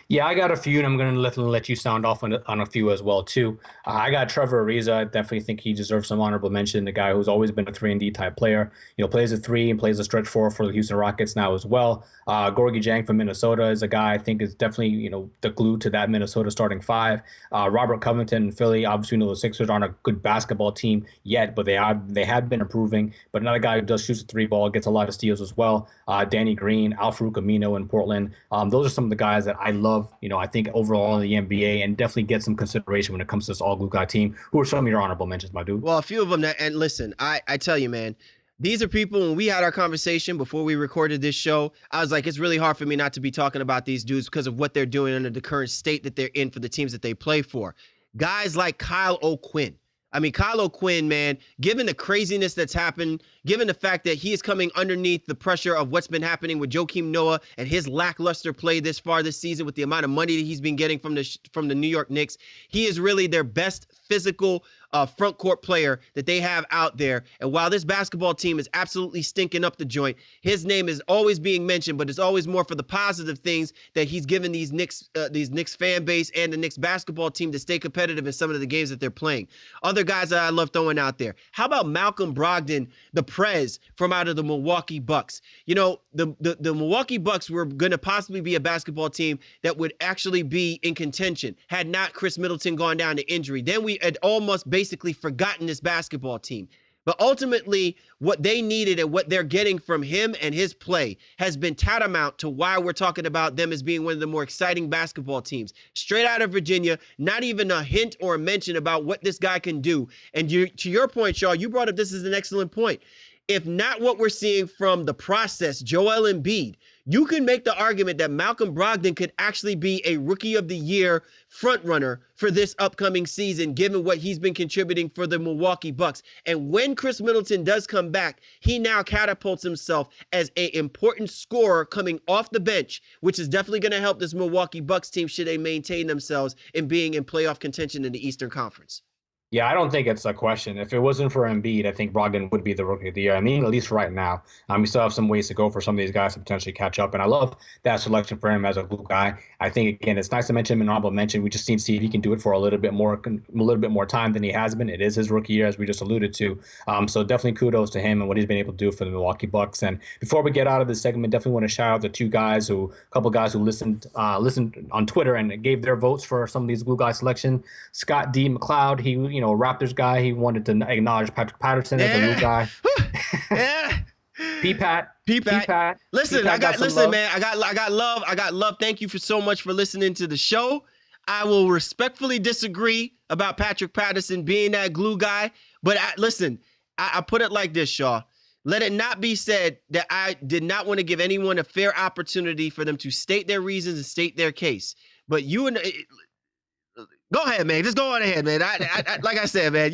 Yeah, I got a few, and I'm going to let you sound off on a few as well, too. I got Trevor Ariza. I definitely think he deserves some honorable mention. The guy who's always been a 3-and-D type player. Plays a 3 and plays a stretch 4 for the Houston Rockets now as well. Gorgie Jang from Minnesota is a guy I think is definitely, the glue to that Minnesota starting 5. Robert Covington in Philly. Obviously, the Sixers aren't a good basketball team yet, but they have been improving. But another guy who does shoot the 3 ball, gets a lot of steals as well. Danny Green, Al-Farouq Amino in Portland. Those are some of the guys that I love, I think overall in the NBA, and definitely get some consideration when it comes to this all glue guy team. Who are some of your honorable mentions, my dude? Well, a few of them and listen, I tell you, man, these are people, when we had our conversation before we recorded this show, I was like, it's really hard for me not to be talking about these dudes because of what they're doing under the current state that they're in for the teams that they play for. Guys like Kyle O'Quinn. I mean, Kyle O'Quinn, man, given the craziness that's happened, given the fact that he is coming underneath the pressure of what's been happening with Joakim Noah and his lackluster play this far this season with the amount of money that he's been getting from the New York Knicks, he is really their best physical front court player that they have out there. And while this basketball team is absolutely stinking up the joint, his name is always being mentioned, but it's always more for the positive things that he's given these Knicks fan base and the Knicks basketball team to stay competitive in some of the games that they're playing. Other guys that I love throwing out there. How about Malcolm Brogdon, the Prez from out of the Milwaukee Bucks? The Milwaukee Bucks were going to possibly be a basketball team that would actually be in contention had not Chris Middleton gone down to injury. Then we had almost basically forgotten this basketball team. But ultimately, what they needed and what they're getting from him and his play has been tantamount to why we're talking about them as being one of the more exciting basketball teams. Straight out of Virginia, not even a hint or a mention about what this guy can do. And to your point, Shaw, you brought up this is an excellent point. If not what we're seeing from the process, Joel Embiid, you can make the argument that Malcolm Brogdon could actually be a Rookie of the Year frontrunner for this upcoming season, given what he's been contributing for the Milwaukee Bucks. And when Chris Middleton does come back, he now catapults himself as an important scorer coming off the bench, which is definitely going to help this Milwaukee Bucks team should they maintain themselves in being in playoff contention in the Eastern Conference. Yeah, I don't think it's a question. If it wasn't for Embiid, I think Brogdon would be the Rookie of the Year. I mean, at least right now. We still have some ways to go for some of these guys to potentially catch up. And I love that selection for him as a glue guy. I think, again, it's nice to mention him in honorable mention. We just need to see if he can do it for a little bit more time than he has been. It is his rookie year, as we just alluded to. So definitely kudos to him and what he's been able to do for the Milwaukee Bucks. And before we get out of this segment, definitely want to shout out the couple guys who listened on Twitter and gave their votes for some of these glue guy selection. Scott D. McLeod, he Raptors guy. He wanted to acknowledge Patrick Patterson as a new guy. Yeah. P-Pat. Listen, I got love. Thank you for so much for listening to the show. I will respectfully disagree about Patrick Patterson being that glue guy, but I put it like this, Shaw. Let it not be said that I did not want to give anyone a fair opportunity for them to state their reasons and state their case. But go ahead, man. Just go on ahead, man. I like I said, man,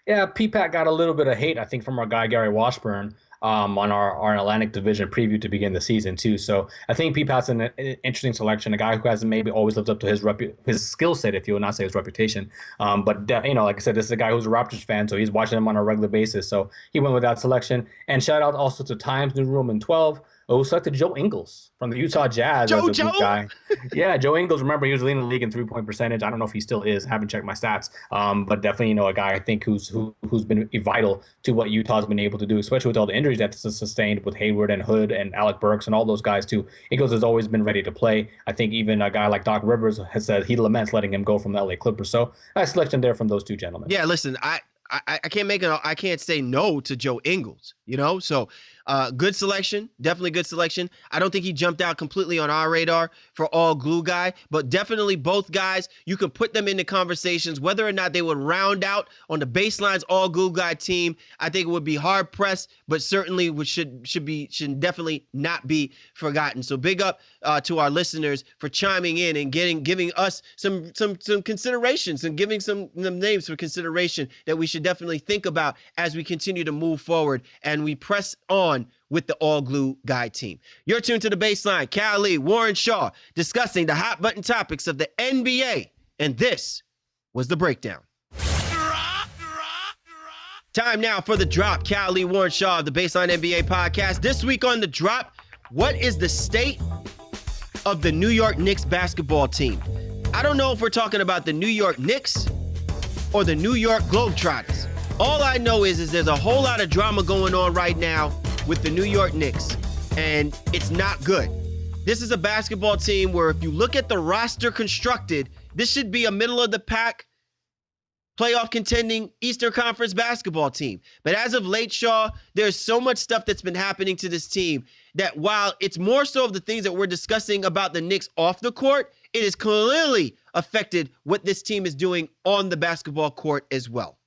Yeah, P-Pat got a little bit of hate, I think, from our guy, Gary Washburn. on our Atlantic Division preview to begin the season too. So I think Pete Pat's an interesting selection, a guy who hasn't maybe always lived up to his skill set, if you will not say his reputation. But like I said, this is a guy who's a Raptors fan, so he's watching them on a regular basis. So he went with that selection. And shout out also to Times Newsroom in 12. Who selected Joe Ingles from the Utah Jazz as a good guy. Yeah, Joe Ingles, remember, he was leading the league in three-point percentage. I don't know if he still is. I haven't checked my stats. But definitely, a guy I think who's been vital to what Utah's been able to do, especially with all the injuries that's sustained with Hayward and Hood and Alec Burks and all those guys too. Ingles has always been ready to play. I think even a guy like Doc Rivers has said he laments letting him go from the LA Clippers. So nice selection there from those two gentlemen. Yeah, listen, I can't say no to Joe Ingles, so good selection, definitely good selection. I don't think he jumped out completely on our radar for all glue guy, but definitely both guys, you can put them into conversations, whether or not they would round out on the Baseline's all glue guy team. I think it would be hard pressed, but certainly should definitely not be forgotten. So big up to our listeners for chiming in and giving us some considerations and giving some names for consideration that we should definitely think about as we continue to move forward and we press on with the all glue guy team. You're tuned to The Baseline. Cal Lee, Warren Shaw, discussing the hot button topics of the NBA. And this was The Breakdown. Time now for The Drop. Cal Lee, Warren Shaw of the Baseline NBA podcast. This week on The Drop, what is the state of the New York Knicks basketball team? I don't know if we're talking about the New York Knicks or the New York Globetrotters. All I know is there's a whole lot of drama going on right now with the New York Knicks, and it's not good. This is a basketball team where if you look at the roster constructed, this should be a middle-of-the-pack playoff contending Eastern Conference basketball team. But as of late, Shaw, there's so much stuff that's been happening to this team that while it's more so of the things that we're discussing about the Knicks off the court, it has clearly affected what this team is doing on the basketball court as well.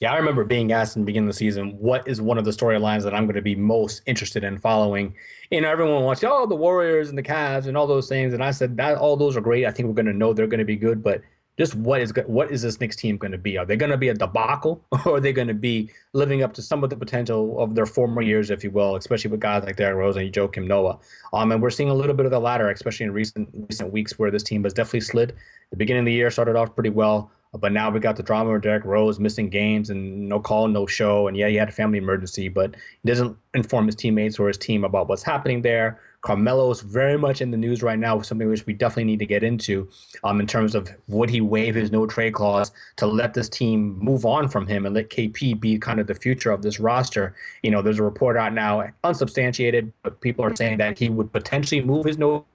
Yeah, I remember being asked in the beginning of the season, what is one of the storylines that I'm going to be most interested in following? Everyone wants, the Warriors and the Cavs and all those things. And I said that all those are great. I think we're going to know they're going to be good. But just what is this Knicks team going to be? Are they going to be a debacle, or are they going to be living up to some of the potential of their former years, if you will, especially with guys like Derrick Rose and Joakim Noah? And we're seeing a little bit of the latter, especially in recent weeks, where this team has definitely slid. The beginning of the year started off pretty well. But now we got the drama of Derrick Rose missing games and no call, no show. And yeah, he had a family emergency, but he doesn't inform his teammates or his team about what's happening there. Carmelo is very much in the news right now, something which we definitely need to get into in terms of would he waive his no trade clause to let this team move on from him and let KP be kind of the future of this roster. There's a report out now, unsubstantiated, but people are saying that he would potentially move his no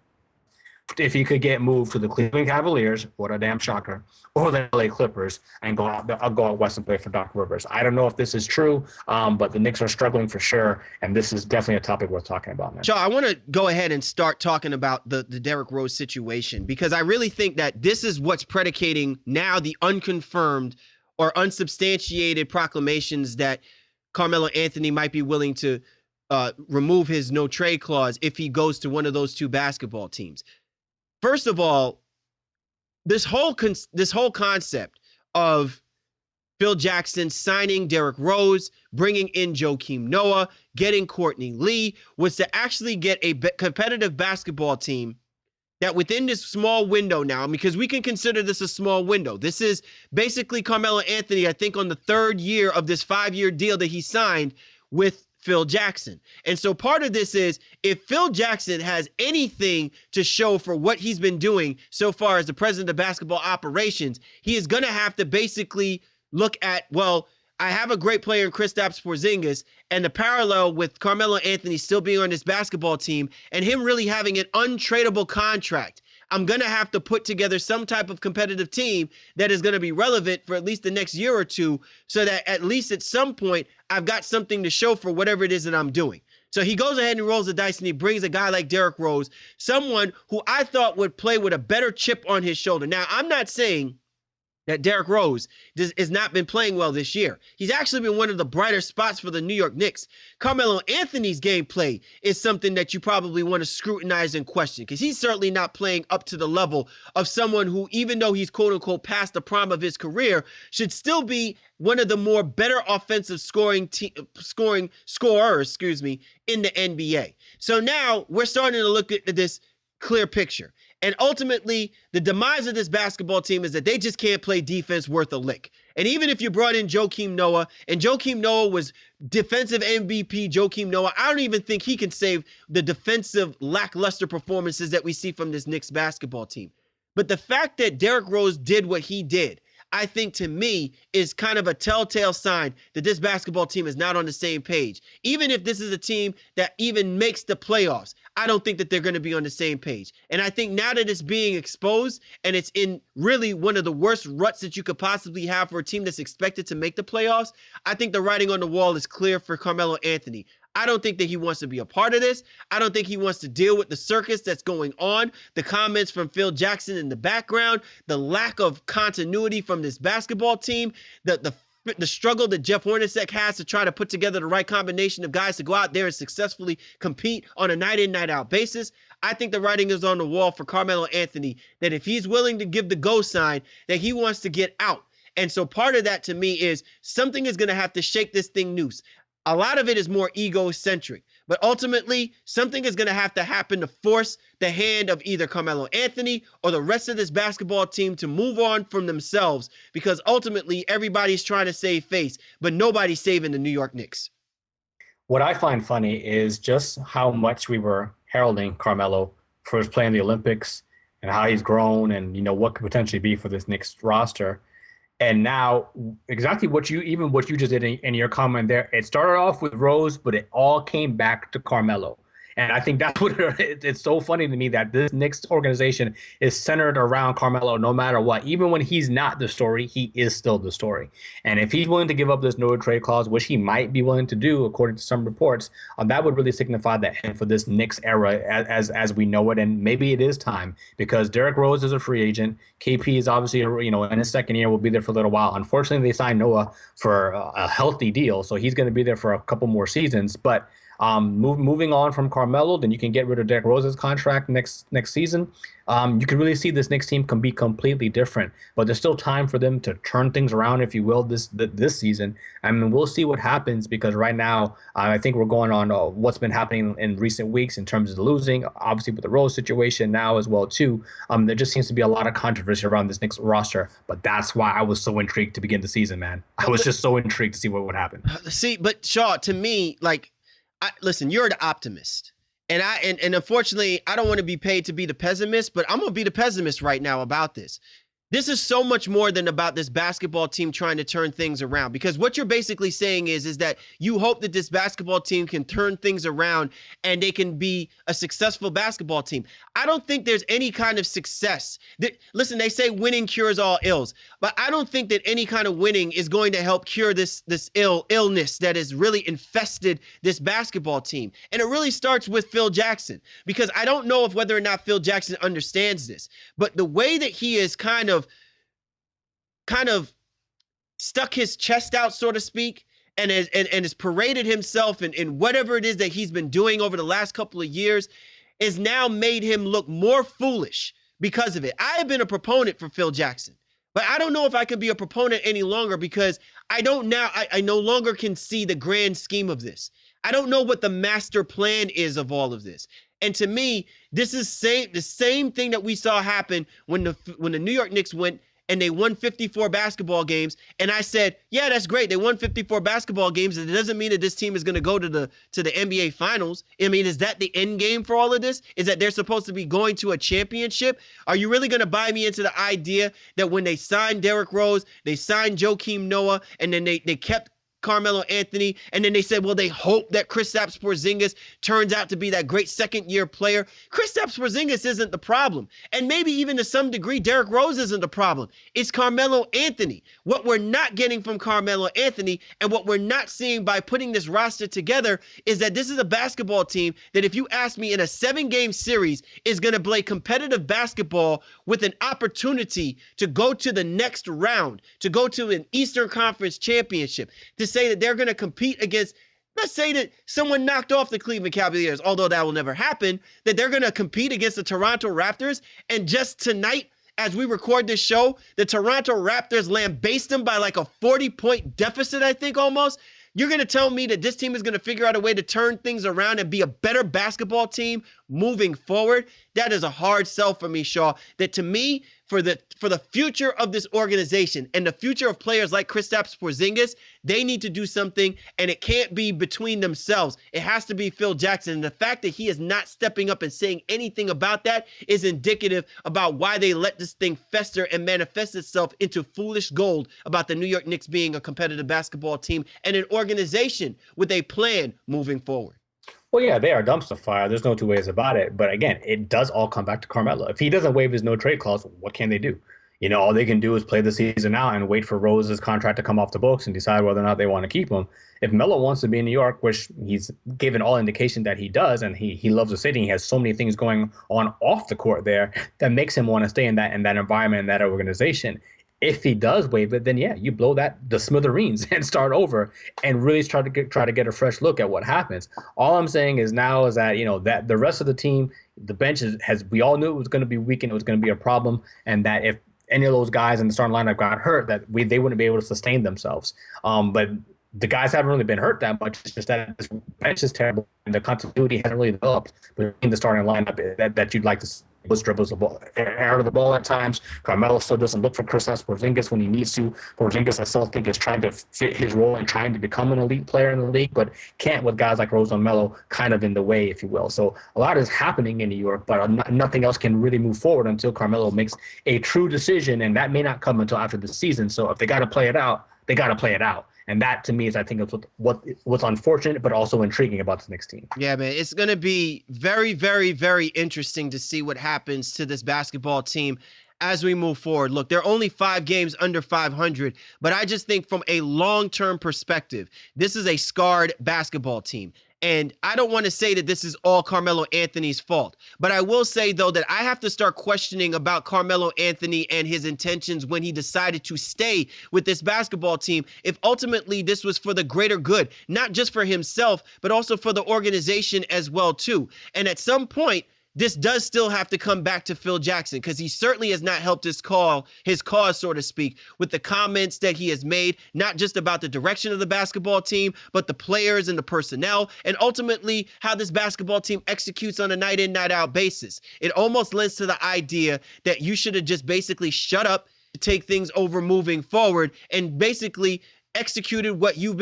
if he could get moved to the Cleveland Cavaliers, what a damn shocker, or the LA Clippers, and go out west and play for Doc Rivers. I don't know if this is true, but the Knicks are struggling for sure, and this is definitely a topic worth talking about, man. Shaw, I want to go ahead and start talking about the Derrick Rose situation, because I really think that this is what's predicating now the unconfirmed or unsubstantiated proclamations that Carmelo Anthony might be willing to remove his no trade clause if he goes to one of those two basketball teams. First of all, this whole concept of Phil Jackson signing Derrick Rose, bringing in Joakim Noah, getting Courtney Lee, was to actually get a competitive basketball team that within this small window now, because we can consider this a small window. This is basically Carmelo Anthony, I think, on the third year of this 5-year deal that he signed with Phil Jackson. And so part of this is if Phil Jackson has anything to show for what he's been doing so far as the president of basketball operations, he is going to have to basically look at, well, I have a great player in Kristaps Porzingis, and the parallel with Carmelo Anthony still being on this basketball team and him really having an untradeable contract. I'm going to have to put together some type of competitive team that is going to be relevant for at least the next year or two, so that at least at some point I've got something to show for whatever it is that I'm doing. So he goes ahead and rolls the dice, and he brings a guy like Derrick Rose, someone who I thought would play with a better chip on his shoulder. Now, I'm not saying that Derrick Rose has not been playing well this year. He's actually been one of the brighter spots for the New York Knicks. Carmelo Anthony's gameplay is something that you probably want to scrutinize and question, because he's certainly not playing up to the level of someone who, even though he's quote unquote past the prime of his career, should still be one of the more better offensive scorers, in the NBA. So now we're starting to look at this clear picture. And ultimately, the demise of this basketball team is that they just can't play defense worth a lick. And even if you brought in Joakim Noah, and Joakim Noah was defensive MVP Joakim Noah, I don't even think he can save the defensive lackluster performances that we see from this Knicks basketball team. But the fact that Derrick Rose did what he did, I think, to me, is kind of a telltale sign that this basketball team is not on the same page. Even if this is a team that even makes the playoffs, I don't think that they're going to be on the same page. And I think now that it's being exposed and it's in really one of the worst ruts that you could possibly have for a team that's expected to make the playoffs, I think the writing on the wall is clear for Carmelo Anthony. I don't think that he wants to be a part of this. I don't think he wants to deal with the circus that's going on, the comments from Phil Jackson in the background, the lack of continuity from this basketball team, the struggle that Jeff Hornacek has to try to put together the right combination of guys to go out there and successfully compete on a night-in, night-out basis. I think the writing is on the wall for Carmelo Anthony, that if he's willing to give the go sign, that he wants to get out. And so part of that to me is something is going to have to shake this thing loose. A lot of it is more egocentric, but ultimately something is going to have to happen to force the hand of either Carmelo Anthony or the rest of this basketball team to move on from themselves, because ultimately everybody's trying to save face, but nobody's saving the New York Knicks. What I find funny is just how much we were heralding Carmelo for his play in the Olympics and how he's grown and, you know, what could potentially be for this Knicks roster. And now, exactly what you just did in your comment there, it started off with Rose, but it all came back to Carmelo. And I think that's what it's so funny to me that this Knicks organization is centered around Carmelo no matter what. Even when he's not the story, he is still the story. And if he's willing to give up this no trade clause, which he might be willing to do, according to some reports, that would really signify the end for this Knicks era as we know it. And maybe it is time, because Derrick Rose is a free agent. KP is obviously, in his second year, will be there for a little while. Unfortunately, they signed Noah for a healthy deal, so he's going to be there for a couple more seasons. But moving on from Carmelo, then you can get rid of Derrick Rose's contract next season. You can really see this Knicks team can be completely different, but there's still time for them to turn things around, if you will, this season. I mean, we'll see what happens, because right now I think we're going on what's been happening in recent weeks in terms of the losing, obviously with the Rose situation now as well too. There just seems to be a lot of controversy around this Knicks roster, but that's why I was so intrigued to begin the season, man. I was just so intrigued to see what would happen. See, but Shaw, to me, listen, you're the optimist. And unfortunately, I don't want to be paid to be the pessimist, but I'm going to be the pessimist right now about this. This is so much more than about this basketball team trying to turn things around, because what you're basically saying is that you hope that this basketball team can turn things around and they can be a successful basketball team. I don't think there's any kind of success. Listen, they say winning cures all ills, but I don't think that any kind of winning is going to help cure this illness that has really infested this basketball team. And it really starts with Phil Jackson, because I don't know whether or not Phil Jackson understands this, but the way that he is kind of stuck his chest out, so to speak, and has paraded himself in whatever it is that he's been doing over the last couple of years, is now made him look more foolish because of it. I have been a proponent for Phil Jackson, but I don't know if I can be a proponent any longer, because I no longer can see the grand scheme of this. I don't know what the master plan is of all of this. And to me, this is the same thing that we saw happen when the New York Knicks went and they won 54 basketball games. And I said, yeah, that's great. They won 54 basketball games. And it doesn't mean that this team is going to go to the NBA Finals. I mean, is that the end game for all of this? Is that they're supposed to be going to a championship? Are you really going to buy me into the idea that when they signed Derrick Rose, they signed Joakim Noah, and then they kept Carmelo Anthony, and then they said, well, they hope that Kristaps Porzingis turns out to be that great second-year player. Kristaps Porzingis isn't the problem, and maybe even to some degree, Derrick Rose isn't the problem. It's Carmelo Anthony. What we're not getting from Carmelo Anthony, and what we're not seeing by putting this roster together, is that this is a basketball team that, if you ask me, in a 7-game series, is going to play competitive basketball with an opportunity to go to the next round, to go to an Eastern Conference championship, to say that they're going to compete against, let's say that someone knocked off the Cleveland Cavaliers, although that will never happen, that they're going to compete against the Toronto Raptors. And just tonight, as we record this show, the Toronto Raptors lambaste them by like a 40-point deficit, I think, almost. You're going to tell me that this team is going to figure out a way to turn things around and be a better basketball team moving forward? That is a hard sell for me, Shaw. That, to me, for the future of this organization and the future of players like Kristaps Porzingis, they need to do something, and it can't be between themselves. It has to be Phil Jackson. And the fact that he is not stepping up and saying anything about that is indicative about why they let this thing fester and manifest itself into foolish gold about the New York Knicks being a competitive basketball team and an organization with a plan moving forward. Well, yeah, they are a dumpster fire. There's no two ways about it. But again, it does all come back to Carmelo. If he doesn't waive his no-trade clause, what can they do? You know, all they can do is play the season out and wait for Rose's contract to come off the books and decide whether or not they want to keep him. If Melo wants to be in New York, which he's given all indication that he does, and he loves the city, he has so many things going on off the court there that makes him want to stay in that environment, in that organization. If he does waive it, then yeah, you blow the smithereens and start over and really try to get a fresh look at what happens. All I'm saying is now is that, you know, that the rest of the team, the bench we all knew it was going to be weak and it was going to be a problem, and that if any of those guys in the starting lineup got hurt, that they wouldn't be able to sustain themselves. But the guys haven't really been hurt that much. It's just that this bench is terrible and the continuity hasn't really developed between the starting lineup that you'd like to see. Dribbles the ball out of the ball at times. Carmelo still doesn't look for Kristaps Porzingis when he needs to. Porzingis, I still think, is trying to fit his role and trying to become an elite player in the league, but can't with guys like Rose and Melo kind of in the way, if you will. So a lot is happening in New York, but nothing else can really move forward until Carmelo makes a true decision, and that may not come until after the season. So if they got to play it out, they got to play it out. And that, to me, is, I think, is what's unfortunate, but also intriguing about this next team. Yeah, man, it's going to be very, very, very interesting to see what happens to this basketball team as we move forward. Look, they're only 5 games under 500, but I just think from a long-term perspective, this is a scarred basketball team. And I don't want to say that this is all Carmelo Anthony's fault, but I will say, though, that I have to start questioning about Carmelo Anthony and his intentions when he decided to stay with this basketball team, if ultimately this was for the greater good, not just for himself, but also for the organization as well, too. And at some point, this does still have to come back to Phil Jackson, because he certainly has not helped his cause, so to speak, with the comments that he has made, not just about the direction of the basketball team, but the players and the personnel, and ultimately how this basketball team executes on a night in, night out basis. It almost lends to the idea that you should have just basically shut up to take things over moving forward and basically executed what you've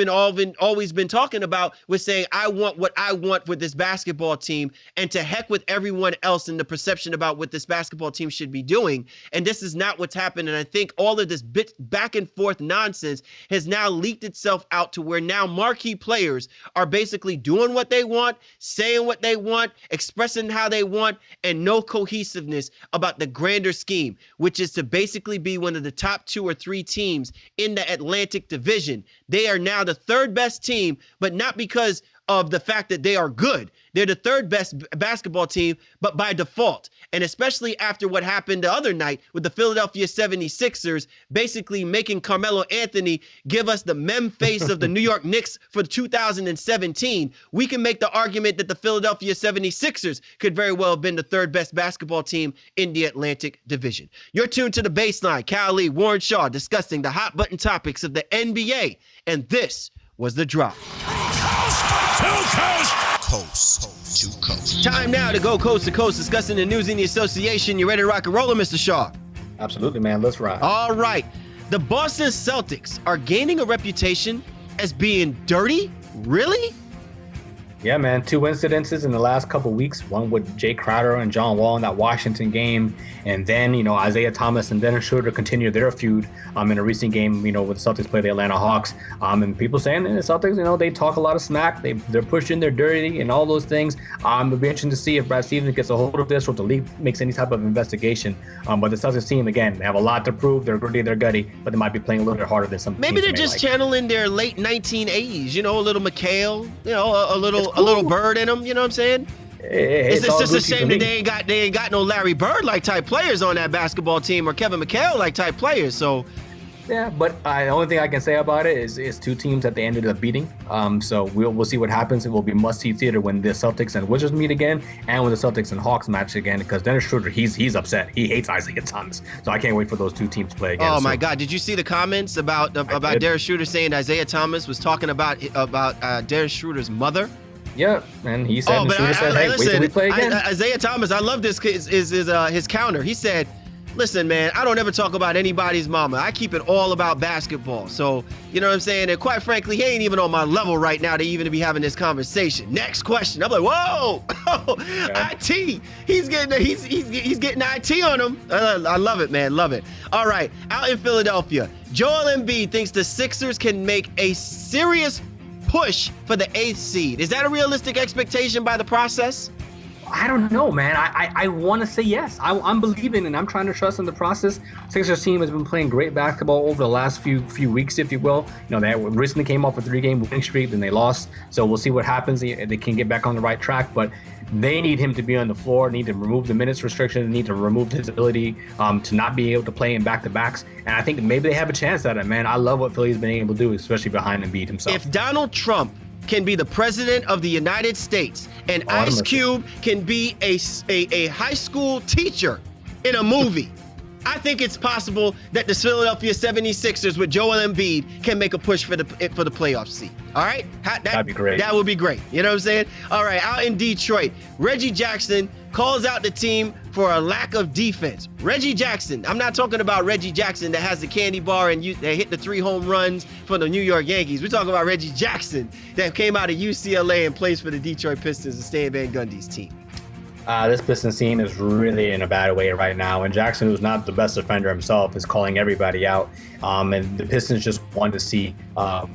always been talking about, with saying, I want what I want with this basketball team, and to heck with everyone else and the perception about what this basketball team should be doing. And this is not what's happened. And I think all of this back and forth nonsense has now leaked itself out to where now marquee players are basically doing what they want, saying what they want, expressing how they want, and no cohesiveness about the grander scheme, which is to basically be one of the top 2 or 3 teams in the Atlantic Division. They are now the 3rd best team, but not because of the fact that they are good. They're the 3rd best basketball team, but by default. And especially after what happened the other night with the Philadelphia 76ers, basically making Carmelo Anthony give us the meme face of the New York Knicks for 2017, we can make the argument that the Philadelphia 76ers could very well have been the 3rd best basketball team in the Atlantic Division. You're tuned to The Baseline. Cal Lee, Warren Shaw, discussing the hot button topics of the NBA. And this was The Drop. Coast to coast. Time now to go coast to coast, discussing the news in the association. You ready to rock and roll, Mr. Shaw? Absolutely, man. Let's ride. All right. The Boston Celtics are gaining a reputation as being dirty? Really? Yeah, man. 2 incidences in the last couple of weeks. One with Jay Crowder and John Wall in that Washington game, and then Isaiah Thomas and Dennis Schroeder continued their feud in a recent game. When the Celtics play the Atlanta Hawks. And people saying the Celtics, they talk a lot of smack. They're pushing, they're dirty, and all those things. It'll be interesting to see if Brad Stevens gets a hold of this or if the league makes any type of investigation. But the Celtics team, again, they have a lot to prove. They're gritty, they're gutty, but they might be playing a little bit harder than some. Maybe they're just channeling their late 1980s. A little McHale. A little Bird in them, you know what I'm saying? It's just a shame that they ain't got no Larry Bird like type players on that basketball team or Kevin McHale like type players. So yeah, but the only thing I can say about it is 2 teams that they ended up beating. So we'll see what happens. It will be must-see theater when the Celtics and Wizards meet again, and when the Celtics and Hawks match again. Because Dennis Schroeder, he's upset. He hates Isaiah Thomas. So I can't wait for those 2 teams to play again. Oh my God! Did you see the comments about Dennis Schroeder saying Isaiah Thomas was talking about Dennis Schroeder's mother? Yeah, and he said, hey, wait till we play again. Isaiah Thomas, I love this is his counter. He said, listen, man, I don't ever talk about anybody's mama. I keep it all about basketball. So, you know what I'm saying? And quite frankly, he ain't even on my level right now to even be having this conversation. Next question. I'm like, whoa, yeah. IT. He's getting IT on him. I love it, man. Love it. All right, out in Philadelphia, Joel Embiid thinks the Sixers can make a serious push for the 8th seed. Is that a realistic expectation by the process? I don't know, man. I want to say yes. I'm believing and I'm trying to trust in the process. Sixers team has been playing great basketball over the last few weeks, if you will. They recently came off a 3-game winning streak, then they lost. So we'll see what happens. They can get back on the right track, but they need him to be on the floor, need to remove the minutes restriction, need to remove his ability to not be able to play in back-to-backs. And I think maybe they have a chance at it, man. I love what Philly's been able to do, especially behind Embiid himself. If Donald Trump can be the president of the United States and Ice Cube can be a high school teacher in a movie, I think it's possible that the Philadelphia 76ers with Joel Embiid can make a push for the playoff seat. All right? That'd be great. That would be great. You know what I'm saying? All right, out in Detroit, Reggie Jackson calls out the team for a lack of defense. Reggie Jackson, I'm not talking about Reggie Jackson that has the candy bar and that hit the 3 home runs for the New York Yankees. We're talking about Reggie Jackson that came out of UCLA and plays for the Detroit Pistons and Stan Van Gundy's team. This Pistons team is really in a bad way right now, and Jackson, who's not the best defender himself, is calling everybody out. And the Pistons just want to see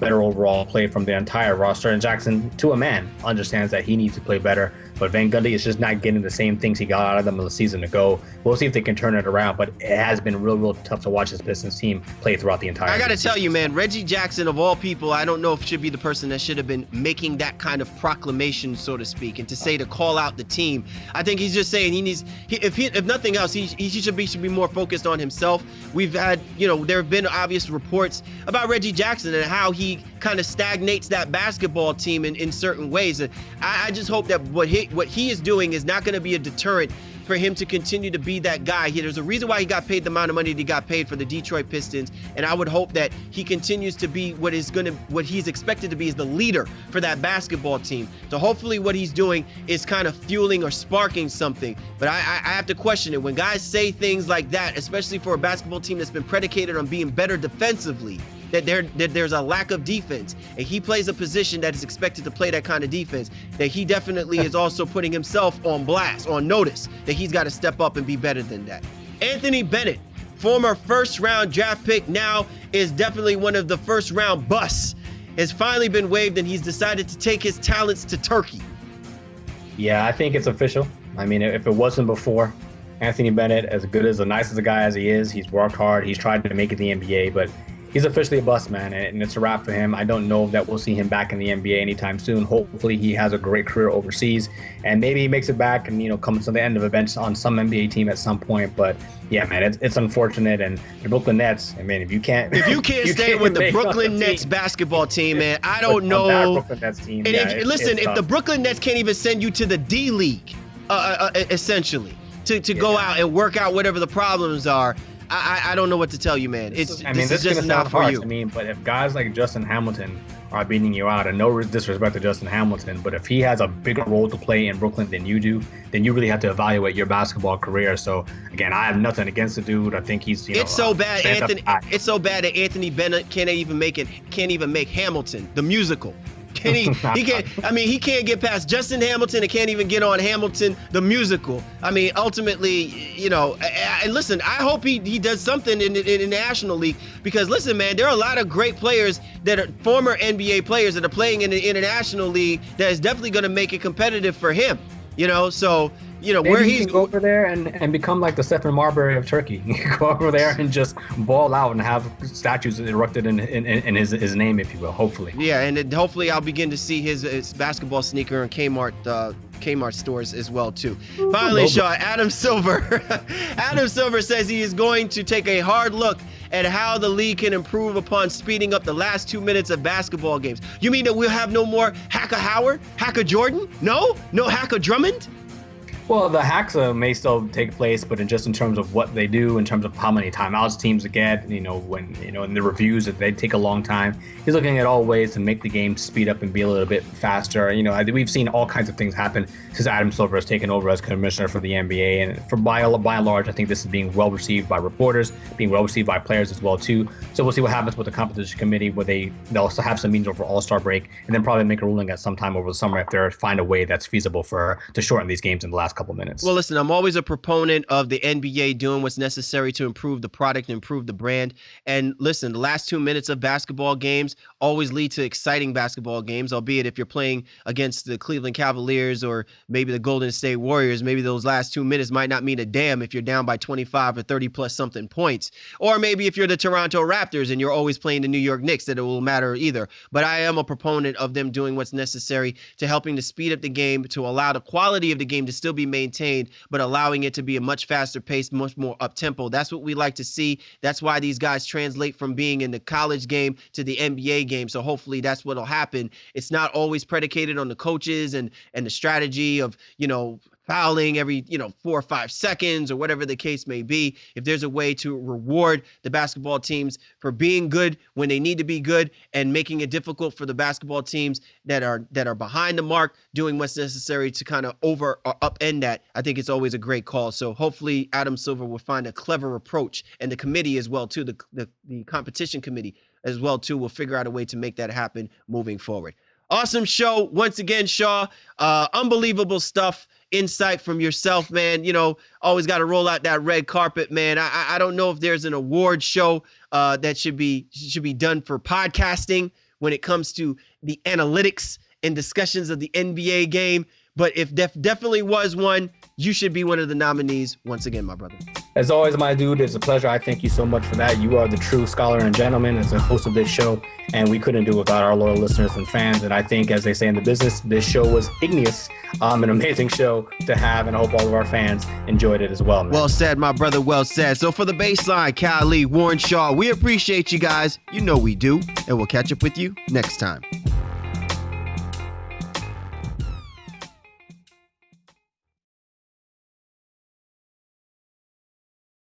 better overall play from the entire roster. And Jackson, to a man, understands that he needs to play better. But Van Gundy is just not getting the same things he got out of them a season ago. We'll see if they can turn it around, but it has been real tough to watch this Pistons team play throughout the entire season. I got to tell you, man, Reggie Jackson, of all people, I don't know if should be the person that should have been making that kind of proclamation, so to speak, and to call out the team. I think he's just saying if nothing else, he should be more focused on himself. We've had, there have been obvious reports about Reggie Jackson and how he kind of stagnates that basketball team in certain ways. And I just hope that what he is doing is not going to be a deterrent for him to continue to be that guy. There's a reason why he got paid the amount of money that he got paid for the Detroit Pistons, and I would hope that he continues to be what he's expected to be, is the leader for that basketball team. So hopefully what he's doing is kind of fueling or sparking something. But I have to question it when guys say things like that, especially for a basketball team that's been predicated on being better defensively. That there's a lack of defense, and he plays a position that is expected to play that kind of defense, that he definitely is also putting himself on blast, on notice, that he's got to step up and be better than that. Anthony Bennett, former first-round draft pick, now is definitely one of the first-round busts, has finally been waived, and he's decided to take his talents to Turkey. Yeah, I think it's official. I mean, if it wasn't before, Anthony Bennett, as nice as a guy as he is, he's worked hard, he's tried to make it the NBA, but he's officially a bust, man, and it's a wrap for him. I don't know that we'll see him back in the NBA anytime soon. Hopefully he has a great career overseas, and maybe he makes it back and, comes to the end of a bench on some NBA team at some point. But yeah, man, it's unfortunate. And the Brooklyn Nets, I mean, if you can't stay with the Brooklyn Nets basketball team, man, I don't know. That Brooklyn Nets team, and if the Brooklyn Nets can't even send you to the D League, essentially, to go out and work out whatever the problems are, I don't know what to tell you, man. This is just not for you. I mean, but if guys like Justin Hamilton are beating you out, and no disrespect to Justin Hamilton, but if he has a bigger role to play in Brooklyn than you do, then you really have to evaluate your basketball career. So again, I have nothing against the dude. I think he's it's so bad that Anthony Bennett can't even make Hamilton the musical. Can he? He can't. I mean, he can't get past Justin Hamilton. And can't even get on Hamilton the musical. I mean, ultimately, you know. And listen, I hope he does something in the National League, because listen, man, there are a lot of great players that are former NBA players that are playing in the International League that is definitely going to make it competitive for him. You know, so. You know, maybe where he he's can go over there and become like the Stephen Marbury of Turkey. Go over there and just ball out and have statues erected in his name, if you will. Hopefully. Yeah, and then hopefully I'll begin to see his basketball sneaker in Kmart stores as well too. Finally, Shaw, Adam Silver. Adam Silver says he is going to take a hard look at how the league can improve upon speeding up the last 2 minutes of basketball games. You mean that we'll have no more Hacker Howard, Hacker Jordan? No Hacker Drummond? Well, the hacks may still take place, but in terms of what they do, in terms of how many timeouts teams get, in the reviews that they take a long time. He's looking at all ways to make the game speed up and be a little bit faster. We've seen all kinds of things happen since Adam Silver has taken over as commissioner for the NBA, and by and large, I think this is being well received by reporters, being well received by players as well too. So we'll see what happens with the competition committee, where they'll also have some meetings over All-Star break, and then probably make a ruling at some time over the summer if they find a way that's feasible to shorten these games in the last couple minutes. Well, listen, I'm always a proponent of the NBA doing what's necessary to improve the product and improve the brand. And listen, the last 2 minutes of basketball games always lead to exciting basketball games, albeit if you're playing against the Cleveland Cavaliers or maybe the Golden State Warriors, maybe those last 2 minutes might not mean a damn if you're down by 25 or 30 plus something points. Or maybe if you're the Toronto Raptors and you're always playing the New York Knicks, that it will matter either. But I am a proponent of them doing what's necessary to helping to speed up the game, to allow the quality of the game to still be maintained, but allowing it to be a much faster pace, much more up tempo. That's what we like to see. That's why these guys translate from being in the college game to the NBA game. So hopefully that's what'll happen. It's not always predicated on the coaches and the strategy of, fouling every 4 or 5 seconds or whatever the case may be. If there's a way to reward the basketball teams for being good when they need to be good, and making it difficult for the basketball teams that are behind the mark, doing what's necessary to kind of over or upend that, I think it's always a great call. So hopefully Adam Silver will find a clever approach, and the committee as well too, the competition committee as well too, will figure out a way to make that happen moving forward. Awesome show once again, Shaw. Unbelievable stuff. Insight from yourself, man. Always got to roll out that red carpet, man. I don't know if there's an award show that should be done for podcasting when it comes to the analytics and discussions of the NBA game. But if definitely was one, you should be one of the nominees once again, my brother. As always, my dude, it's a pleasure. I thank you so much for that. You are the true scholar and gentleman as a host of this show, and we couldn't do it without our loyal listeners and fans. And I think, as they say in the business, this show was igneous, an amazing show to have, and I hope all of our fans enjoyed it as well, man. Well said, my brother, well said. So for the Baseline, Cal Lee, Warren Shaw, we appreciate you guys. You know we do, and we'll catch up with you next time.